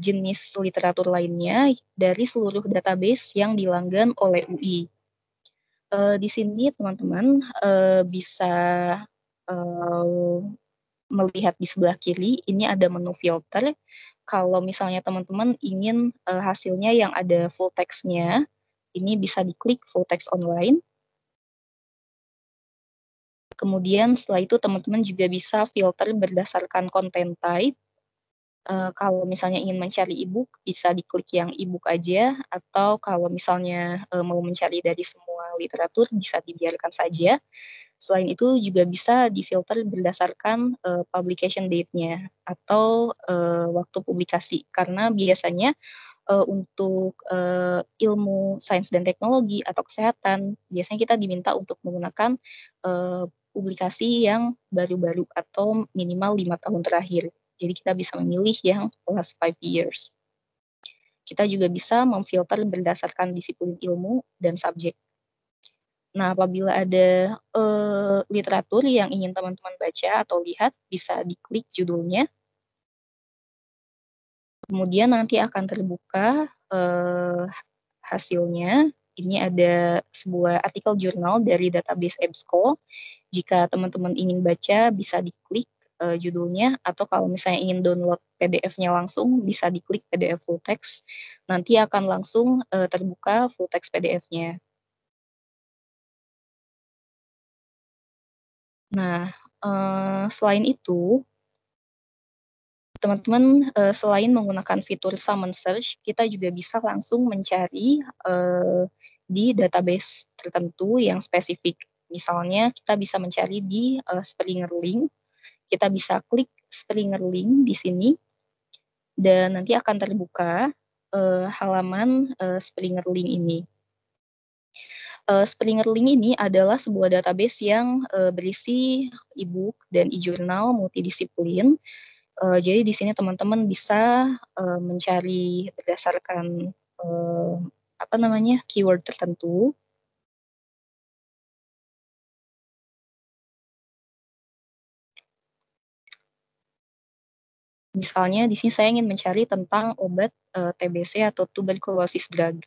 jenis literatur lainnya dari seluruh database yang dilanggan oleh UI. Di sini teman-teman bisa melihat di sebelah kiri, ini ada menu filter. Kalau misalnya teman-teman ingin hasilnya yang ada full text-nya, ini bisa diklik full text online. Kemudian setelah itu teman-teman juga bisa filter berdasarkan content type. Kalau misalnya ingin mencari e-book, bisa diklik yang e-book aja, atau kalau misalnya mau mencari dari semua literatur, bisa dibiarkan saja. Selain itu juga bisa difilter berdasarkan publication date-nya atau waktu publikasi. Karena biasanya untuk ilmu sains dan teknologi atau kesehatan, biasanya kita diminta untuk menggunakan publikasi yang baru-baru atau minimal 5 tahun terakhir. Jadi kita bisa memilih yang last 5 years. Kita juga bisa memfilter berdasarkan disiplin ilmu dan subjek. Nah, apabila ada literatur yang ingin teman-teman baca atau lihat, bisa diklik judulnya. Kemudian nanti akan terbuka hasilnya. Ini ada sebuah artikel jurnal dari database EBSCO. Jika teman-teman ingin baca, bisa diklik judulnya, atau kalau misalnya ingin download PDF-nya langsung, bisa diklik PDF full text. Nanti akan langsung terbuka full text PDF-nya. Nah, selain itu, teman-teman selain menggunakan fitur Summon Search, kita juga bisa langsung mencari di database tertentu yang spesifik. Misalnya kita bisa mencari di Springer Link, kita bisa klik Springer Link di sini, dan nanti akan terbuka halaman Springer Link ini. Springer Link ini adalah sebuah database yang berisi e-book dan e-journal multidisiplin. Jadi di sini teman-teman bisa mencari berdasarkan keyword tertentu. Misalnya di sini saya ingin mencari tentang obat TBC atau tuberculosis drug.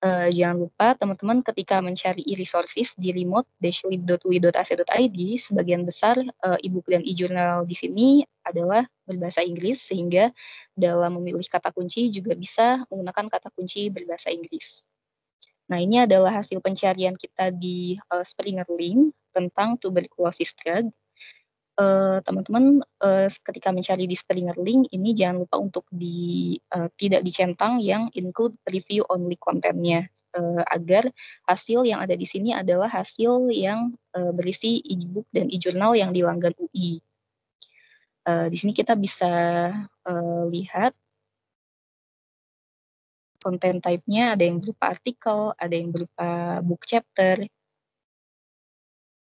Jangan lupa teman-teman ketika mencari e-resources di remote-lib.ui.ac.id, sebagian besar e-book dan e-journal di sini adalah berbahasa Inggris, sehingga dalam memilih kata kunci juga bisa menggunakan kata kunci berbahasa Inggris. Nah, ini adalah hasil pencarian kita di Springer Link tentang tuberculosis drug. teman-teman ketika mencari di Springer Link ini jangan lupa untuk tidak dicentang yang include review only kontennya, agar hasil yang ada di sini adalah hasil yang berisi e-book dan e-journal yang dilanggan UI. Di sini kita bisa lihat konten type-nya, ada yang berupa artikel, ada yang berupa book chapter.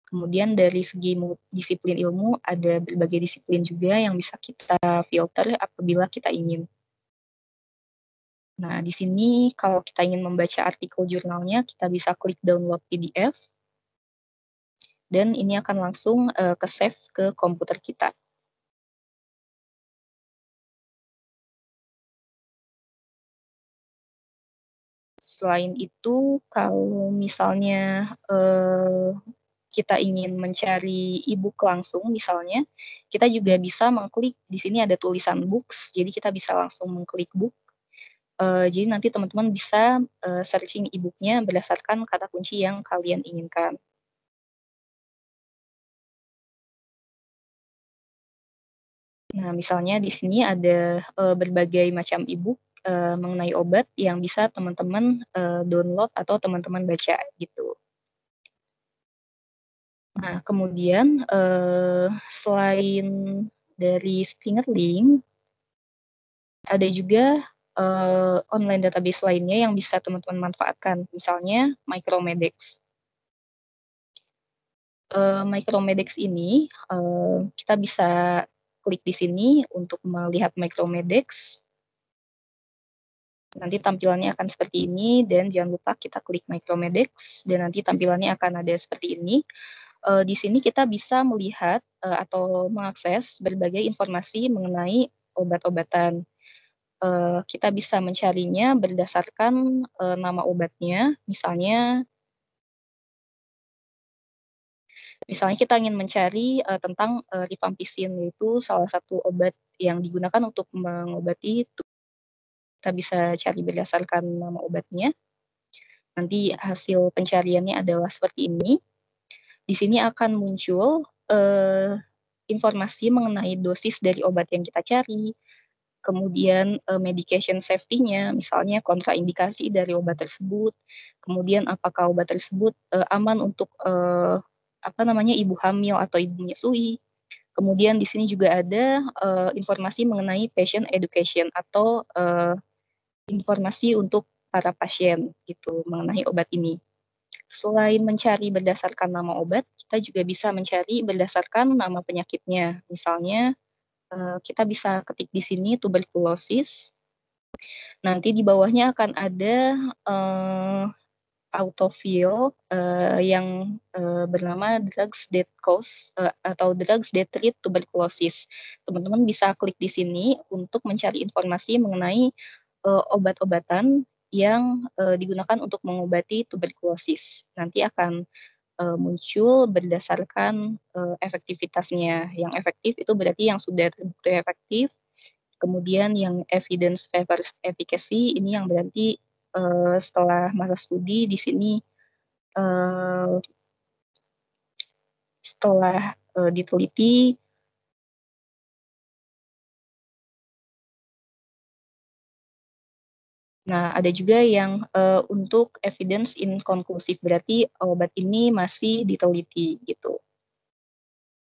Kemudian dari segi disiplin ilmu, ada berbagai disiplin juga yang bisa kita filter apabila kita ingin. Nah, di sini kalau kita ingin membaca artikel jurnalnya, kita bisa klik download PDF, dan ini akan langsung ke-save ke komputer kita. Selain itu, kalau misalnya kita ingin mencari e-book langsung misalnya, kita juga bisa mengklik di sini ada tulisan books, jadi kita bisa langsung mengklik book. Jadi nanti teman-teman bisa searching e-book-nya berdasarkan kata kunci yang kalian inginkan. Nah, misalnya di sini ada berbagai macam e-book mengenai obat yang bisa teman-teman download atau teman-teman baca gitu. Nah, kemudian selain dari Springer Link, ada juga online database lainnya yang bisa teman-teman manfaatkan, misalnya Micromedex. Micromedex ini kita bisa klik di sini untuk melihat Micromedex. Nanti tampilannya akan seperti ini, dan jangan lupa kita klik Micromedex, dan nanti tampilannya akan ada seperti ini. Di sini kita bisa melihat atau mengakses berbagai informasi mengenai obat-obatan. Kita bisa mencarinya berdasarkan nama obatnya, misalnya kita ingin mencari tentang rifampicin, yaitu salah satu obat yang digunakan untuk mengobati, kita bisa cari berdasarkan nama obatnya. Nanti hasil pencariannya adalah seperti ini. Di sini akan muncul informasi mengenai dosis dari obat yang kita cari, kemudian medication safety-nya, misalnya kontraindikasi dari obat tersebut, kemudian apakah obat tersebut aman untuk ibu hamil atau ibu menyusui. Kemudian di sini juga ada informasi mengenai patient education atau informasi untuk para pasien gitu mengenai obat ini. Selain mencari berdasarkan nama obat, kita juga bisa mencari berdasarkan nama penyakitnya. Misalnya, kita bisa ketik di sini tuberkulosis. Nanti di bawahnya akan ada autofill yang bernama drugs that cause atau drugs that treat tuberculosis. Teman-teman bisa klik di sini untuk mencari informasi mengenai obat-obatan yang digunakan untuk mengobati tuberkulosis. Nanti akan muncul berdasarkan efektivitasnya. Yang efektif itu berarti yang sudah terbukti efektif. Kemudian yang evidence favor efficacy ini yang berarti setelah masa studi di sini setelah diteliti. Nah, ada juga yang untuk evidence inconclusive, berarti obat ini masih diteliti gitu.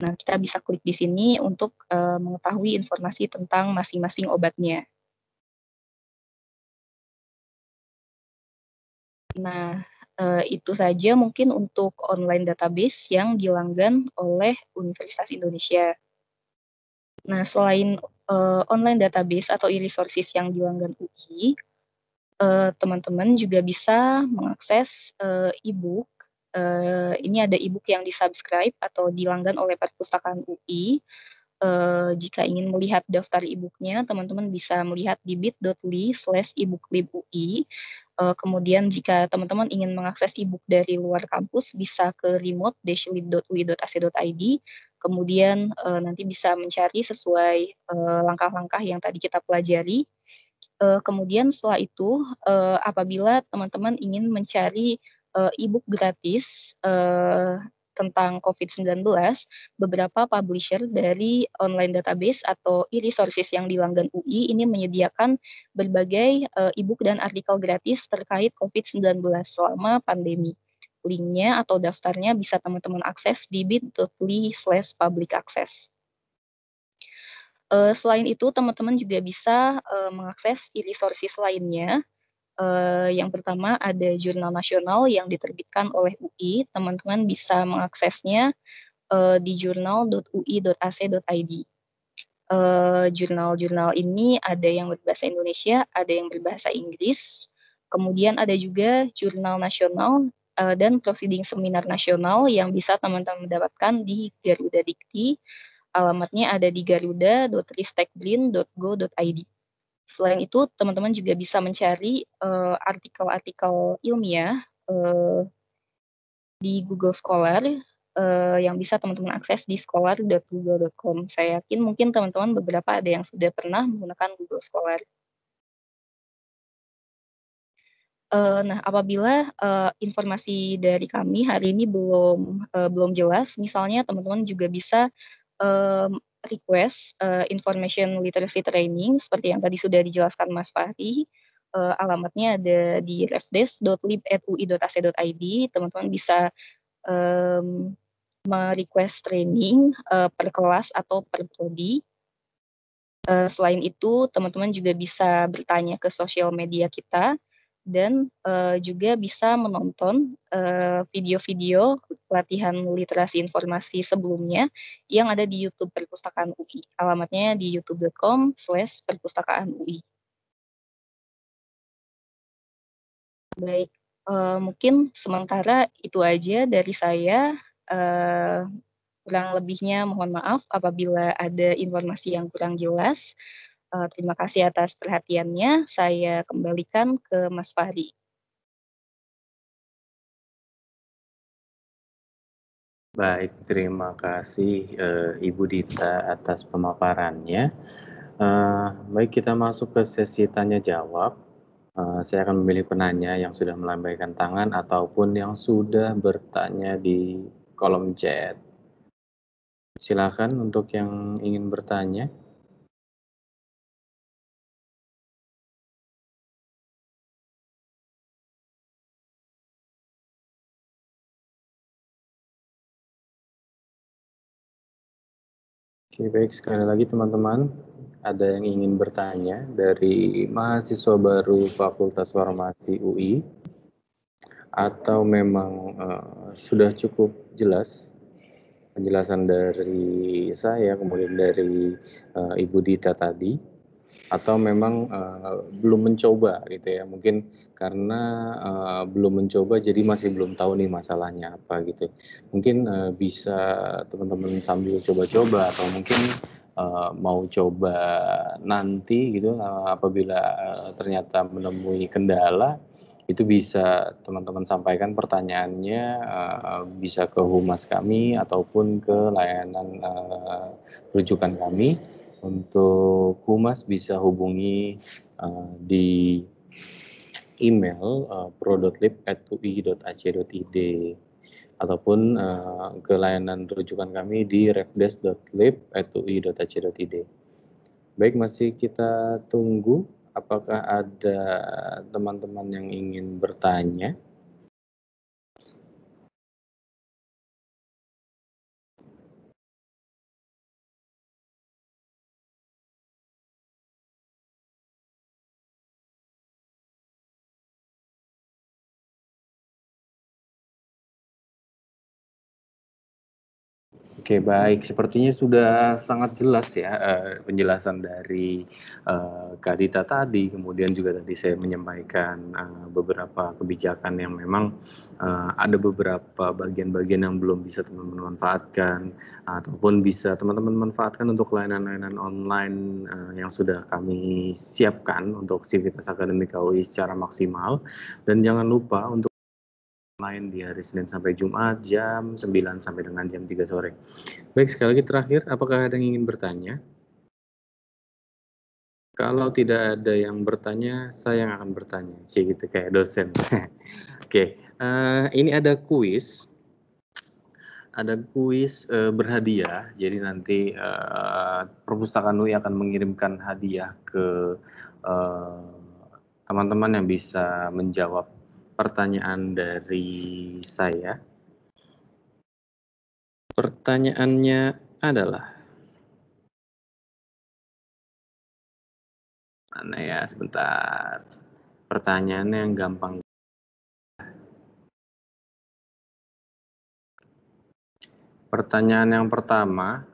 Nah, kita bisa klik di sini untuk mengetahui informasi tentang masing-masing obatnya. Nah, itu saja mungkin untuk online database yang dilanggan oleh Universitas Indonesia. Nah, selain online database atau e-resources yang dilanggan UI, teman-teman juga bisa mengakses e-book. Ini ada e-book yang di-subscribe atau dilanggan oleh Perpustakaan UI. Jika ingin melihat daftar e-book-nya, teman-teman bisa melihat di bit.ly/ebooklibui. Kemudian jika teman-teman ingin mengakses e-book dari luar kampus, bisa ke remote-lib.ui.ac.id. Kemudian nanti bisa mencari sesuai langkah-langkah yang tadi kita pelajari. Kemudian setelah itu, apabila teman-teman ingin mencari e-book gratis tentang COVID-19, beberapa publisher dari online database atau e-resources yang di langgan UI ini menyediakan berbagai e-book dan artikel gratis terkait COVID-19 selama pandemi. Linknya atau daftarnya bisa teman-teman akses di bit.ly/publicaccess. Selain itu, teman-teman juga bisa mengakses e-resources lainnya. Yang pertama ada jurnal nasional yang diterbitkan oleh UI. Teman-teman bisa mengaksesnya di jurnal.ui.ac.id. Jurnal-jurnal ini ada yang berbahasa Indonesia, ada yang berbahasa Inggris. Kemudian ada juga jurnal nasional dan proceeding seminar nasional yang bisa teman-teman dapatkan di Garuda Dikti. Alamatnya ada di garuda.ristekbrin.go.id. Selain itu, teman-teman juga bisa mencari artikel-artikel ilmiah di Google Scholar yang bisa teman-teman akses di scholar.google.com. Saya yakin mungkin teman-teman beberapa ada yang sudah pernah menggunakan Google Scholar. Nah, apabila informasi dari kami hari ini belum jelas, misalnya teman-teman juga bisa request information literacy training seperti yang tadi sudah dijelaskan Mas Fahri. Alamatnya ada di refdesk.lib@ui.ac.id. Teman-teman bisa merequest training per kelas atau per prodi. Selain itu, teman-teman juga bisa bertanya ke sosial media kita dan juga bisa menonton video-video pelatihan literasi informasi sebelumnya yang ada di YouTube Perpustakaan UI. Alamatnya di youtube.com/perpustakaan-UI. Baik, mungkin sementara itu aja dari saya. Kurang lebihnya mohon maaf apabila ada informasi yang kurang jelas. Terima kasih atas perhatiannya. Saya kembalikan ke Mas Fahri. Baik, terima kasih Ibu Dita atas pemaparannya. Baik, kita masuk ke sesi tanya jawab. Saya akan memilih penanya yang sudah melambaikan tangan ataupun yang sudah bertanya di kolom chat. Silakan untuk yang ingin bertanya. Oke, baik, sekali lagi teman-teman, ada yang ingin bertanya dari mahasiswa baru Fakultas Farmasi UI atau memang sudah cukup jelas penjelasan dari saya, kemudian dari Ibu Dita tadi, atau memang belum mencoba gitu ya, mungkin karena belum mencoba jadi masih belum tahu nih masalahnya apa gitu. Mungkin bisa teman-teman sambil coba-coba atau mungkin mau coba nanti gitu, apabila ternyata menemui kendala, itu bisa teman-teman sampaikan pertanyaannya bisa ke humas kami ataupun ke layanan rujukan kami. Untuk humas bisa hubungi di email pro.lib@ui.ac.id ataupun ke layanan rujukan kami di refdesk.lib@ui.ac.id. Baik, masih kita tunggu apakah ada teman-teman yang ingin bertanya. Oke, baik. Sepertinya sudah sangat jelas ya penjelasan dari Kak Dita tadi. Kemudian juga tadi saya menyampaikan beberapa kebijakan yang memang ada beberapa bagian-bagian yang belum bisa teman-teman manfaatkan ataupun bisa teman-teman manfaatkan untuk layanan-layanan online yang sudah kami siapkan untuk Sivitas Akademik UI secara maksimal. Dan jangan lupa untuk online di hari Senin sampai Jumat jam 9 sampai dengan jam 3 sore. Baik, sekali lagi terakhir, apakah ada yang ingin bertanya? Kalau tidak ada yang bertanya, saya yang akan bertanya. Sih gitu kayak dosen. Oke, ini ada kuis. ada kuis berhadiah. Jadi nanti perpustakaan UI akan mengirimkan hadiah ke teman-teman yang bisa menjawab pertanyaan dari saya. Pertanyaannya adalah, mana ya, sebentar. Pertanyaannya yang gampang. Pertanyaan yang pertama,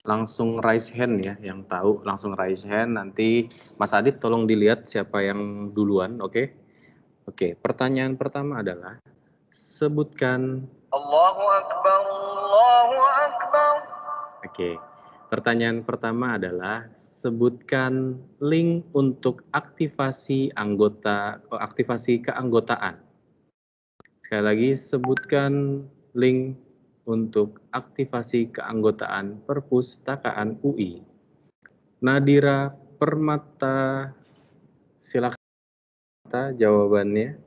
langsung raise hand ya, yang tahu langsung raise hand. Nanti Mas Adit tolong dilihat siapa yang duluan, oke? Oke, pertanyaan pertama adalah, sebutkan. Allahu Akbar, Allahu Akbar. Oke, pertanyaan pertama adalah, sebutkan link untuk aktivasi keanggotaan. Sekali lagi, sebutkan link untuk aktivasi keanggotaan Perpustakaan UI. Nadira Permata, silakan jawabannya.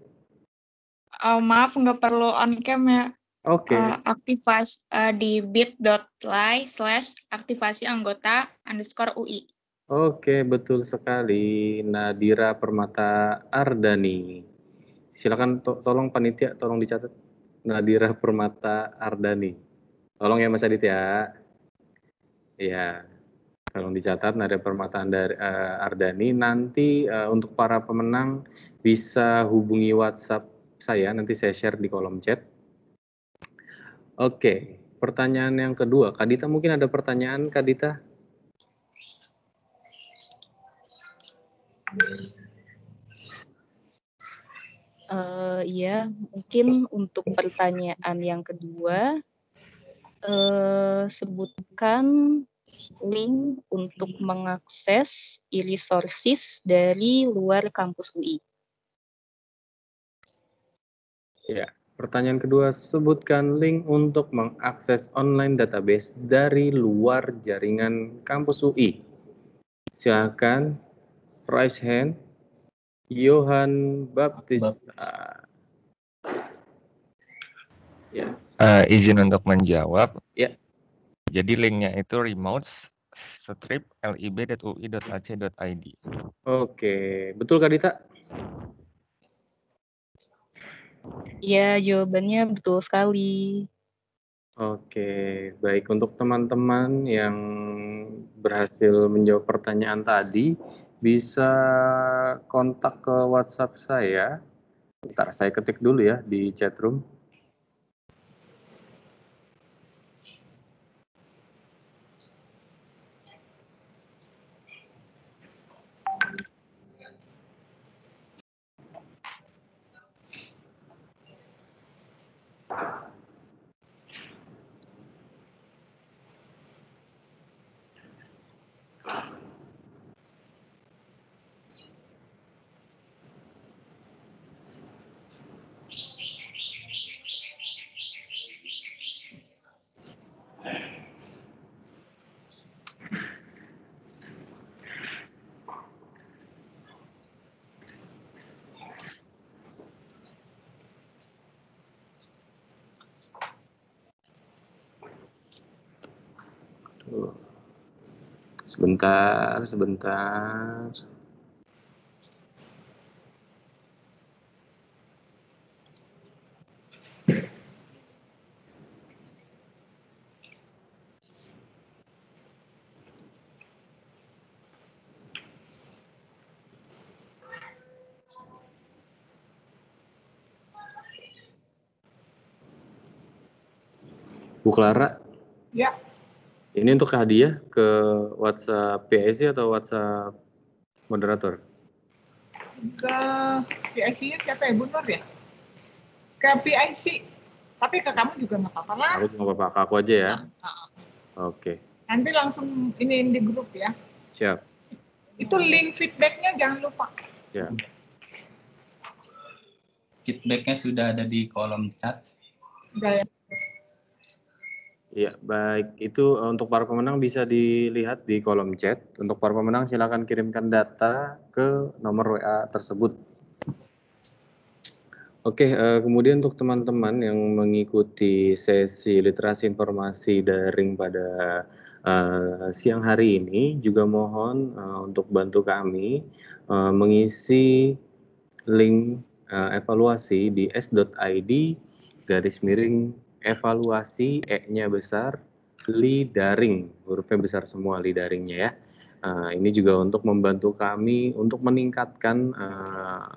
Maaf, nggak perlu on cam ya. Oke. Aktivasi di bit.ly/aktivasi anggota _UI. Oke, betul sekali. Nadira Permata Ardani. Silakan tolong panitia, tolong dicatat. Nadira Permata Ardani. Tolong ya Mas Adit ya. Iya, tolong dicatat Nadira Permata Ardani. Nanti untuk para pemenang bisa hubungi WhatsApp saya, nanti saya share di kolom chat. Oke, pertanyaan yang kedua. Kak Dita, mungkin ada pertanyaan, Kak Dita? Ya, mungkin untuk pertanyaan yang kedua, sebutkan link untuk mengakses e-resources dari luar kampus UI. Ya, pertanyaan kedua, sebutkan link untuk mengakses online database dari luar jaringan kampus UI. Silakan, raise hand. Johan Baptista. Ya. Izin untuk menjawab. Ya. Jadi linknya itu remote/lib.ui.ac.id. Oke, betul Kak Dita? Ya, jawabannya betul sekali. Oke, baik. Untuk teman-teman yang berhasil menjawab pertanyaan tadi, bisa kontak ke WhatsApp saya. Bentar, saya ketik dulu ya di chatroom. Sebentar. Bu Clara? Ya. Ini untuk hadiah ke WhatsApp PIC atau WhatsApp moderator? Ke PIC-nya siapa ya? Bu Nur ya? Ke PIC. Tapi ke kamu juga nggak apa-apa lah. Aku cuma bapak aku aja ya? Oke. Nanti langsung ini di grup ya. Siap. Itu link feedback-nya jangan lupa. Ya. Feedback-nya sudah ada di kolom chat. Udah ya. Iya, baik. Itu untuk para pemenang bisa dilihat di kolom chat. Untuk para pemenang silakan kirimkan data ke nomor WA tersebut. Oke, kemudian untuk teman-teman yang mengikuti sesi literasi informasi daring pada siang hari ini, juga mohon untuk bantu kami mengisi link evaluasi di s.id /evaluasi E-nya besar, Lidaring, hurufnya besar semua Lidaringnya ya. Ini juga untuk membantu kami untuk meningkatkan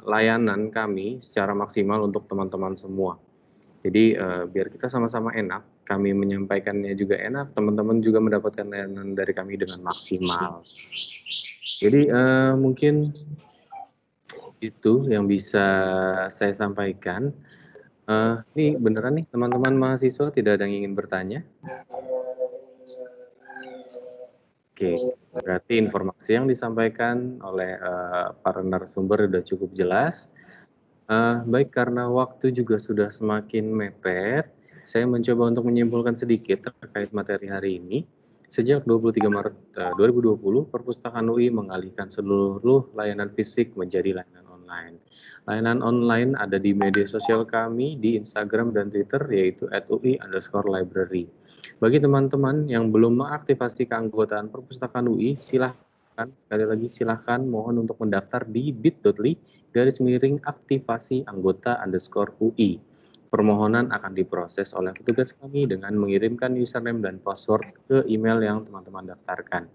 layanan kami secara maksimal untuk teman-teman semua. Jadi biar kita sama-sama enak, kami menyampaikannya juga enak, teman-teman juga mendapatkan layanan dari kami dengan maksimal. Jadi mungkin itu yang bisa saya sampaikan. Ini beneran nih teman-teman mahasiswa tidak ada yang ingin bertanya? Oke, berarti informasi yang disampaikan oleh para narasumber sudah cukup jelas. Baik, karena waktu juga sudah semakin mepet, saya mencoba untuk menyimpulkan sedikit terkait materi hari ini. Sejak 23 Maret 2020, Perpustakaan UI mengalihkan seluruh layanan fisik menjadi layanan online. Layanan online ada di media sosial kami, di Instagram dan Twitter, yaitu @ui_library. Bagi teman-teman yang belum mengaktifasi keanggotaan Perpustakaan UI, sekali lagi silahkan mohon untuk mendaftar di bit.ly/aktivasi anggota_UI. Permohonan akan diproses oleh petugas kami dengan mengirimkan username dan password ke email yang teman-teman daftarkan.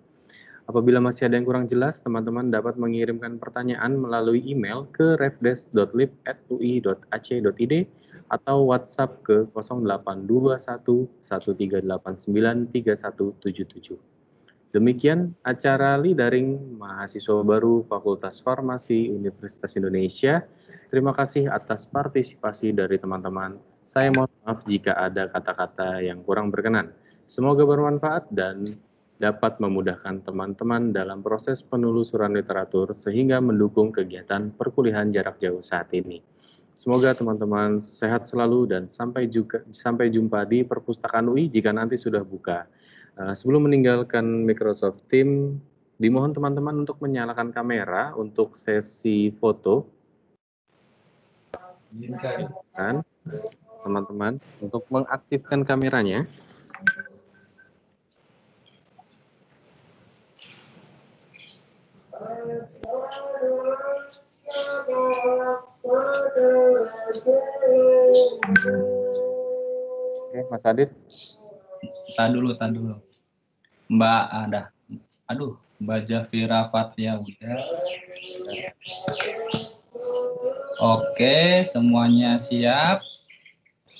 Apabila masih ada yang kurang jelas, teman-teman dapat mengirimkan pertanyaan melalui email ke refdesk.lib@ui.ac.id atau WhatsApp ke 0821 1389 3177. Demikian acara Lidaring Mahasiswa Baru Fakultas Farmasi Universitas Indonesia. Terima kasih atas partisipasi dari teman-teman. Saya mohon maaf jika ada kata-kata yang kurang berkenan. Semoga bermanfaat dan dapat memudahkan teman-teman dalam proses penelusuran literatur sehingga mendukung kegiatan perkuliahan jarak jauh saat ini. Semoga teman-teman sehat selalu dan sampai jumpa di Perpustakaan UI jika nanti sudah buka. Sebelum meninggalkan Microsoft Teams, dimohon teman-teman untuk menyalakan kamera untuk sesi foto. Dan teman-teman untuk mengaktifkan kameranya. Oke, Mas Adit. Tahan dulu. Mbak ada. Mbak Jafira Fathia udah. Oke, semuanya siap.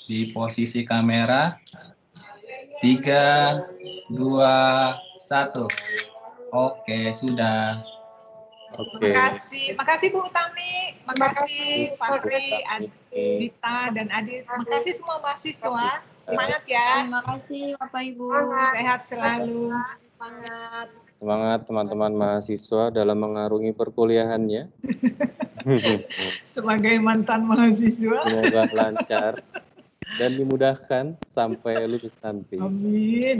Di posisi kamera. 3, 2, 1. Oke, sudah. Oke. Makasih Bu Utami, makasih Fahri, Dita dan Adit. Makasih semua mahasiswa. Semangat ya. Terima kasih Bapak Ibu. Sehat selalu. Semangat teman-teman mahasiswa dalam mengarungi perkuliahannya. Sebagai mantan mahasiswa. Semoga lancar dan dimudahkan sampai lulus nanti. Amin.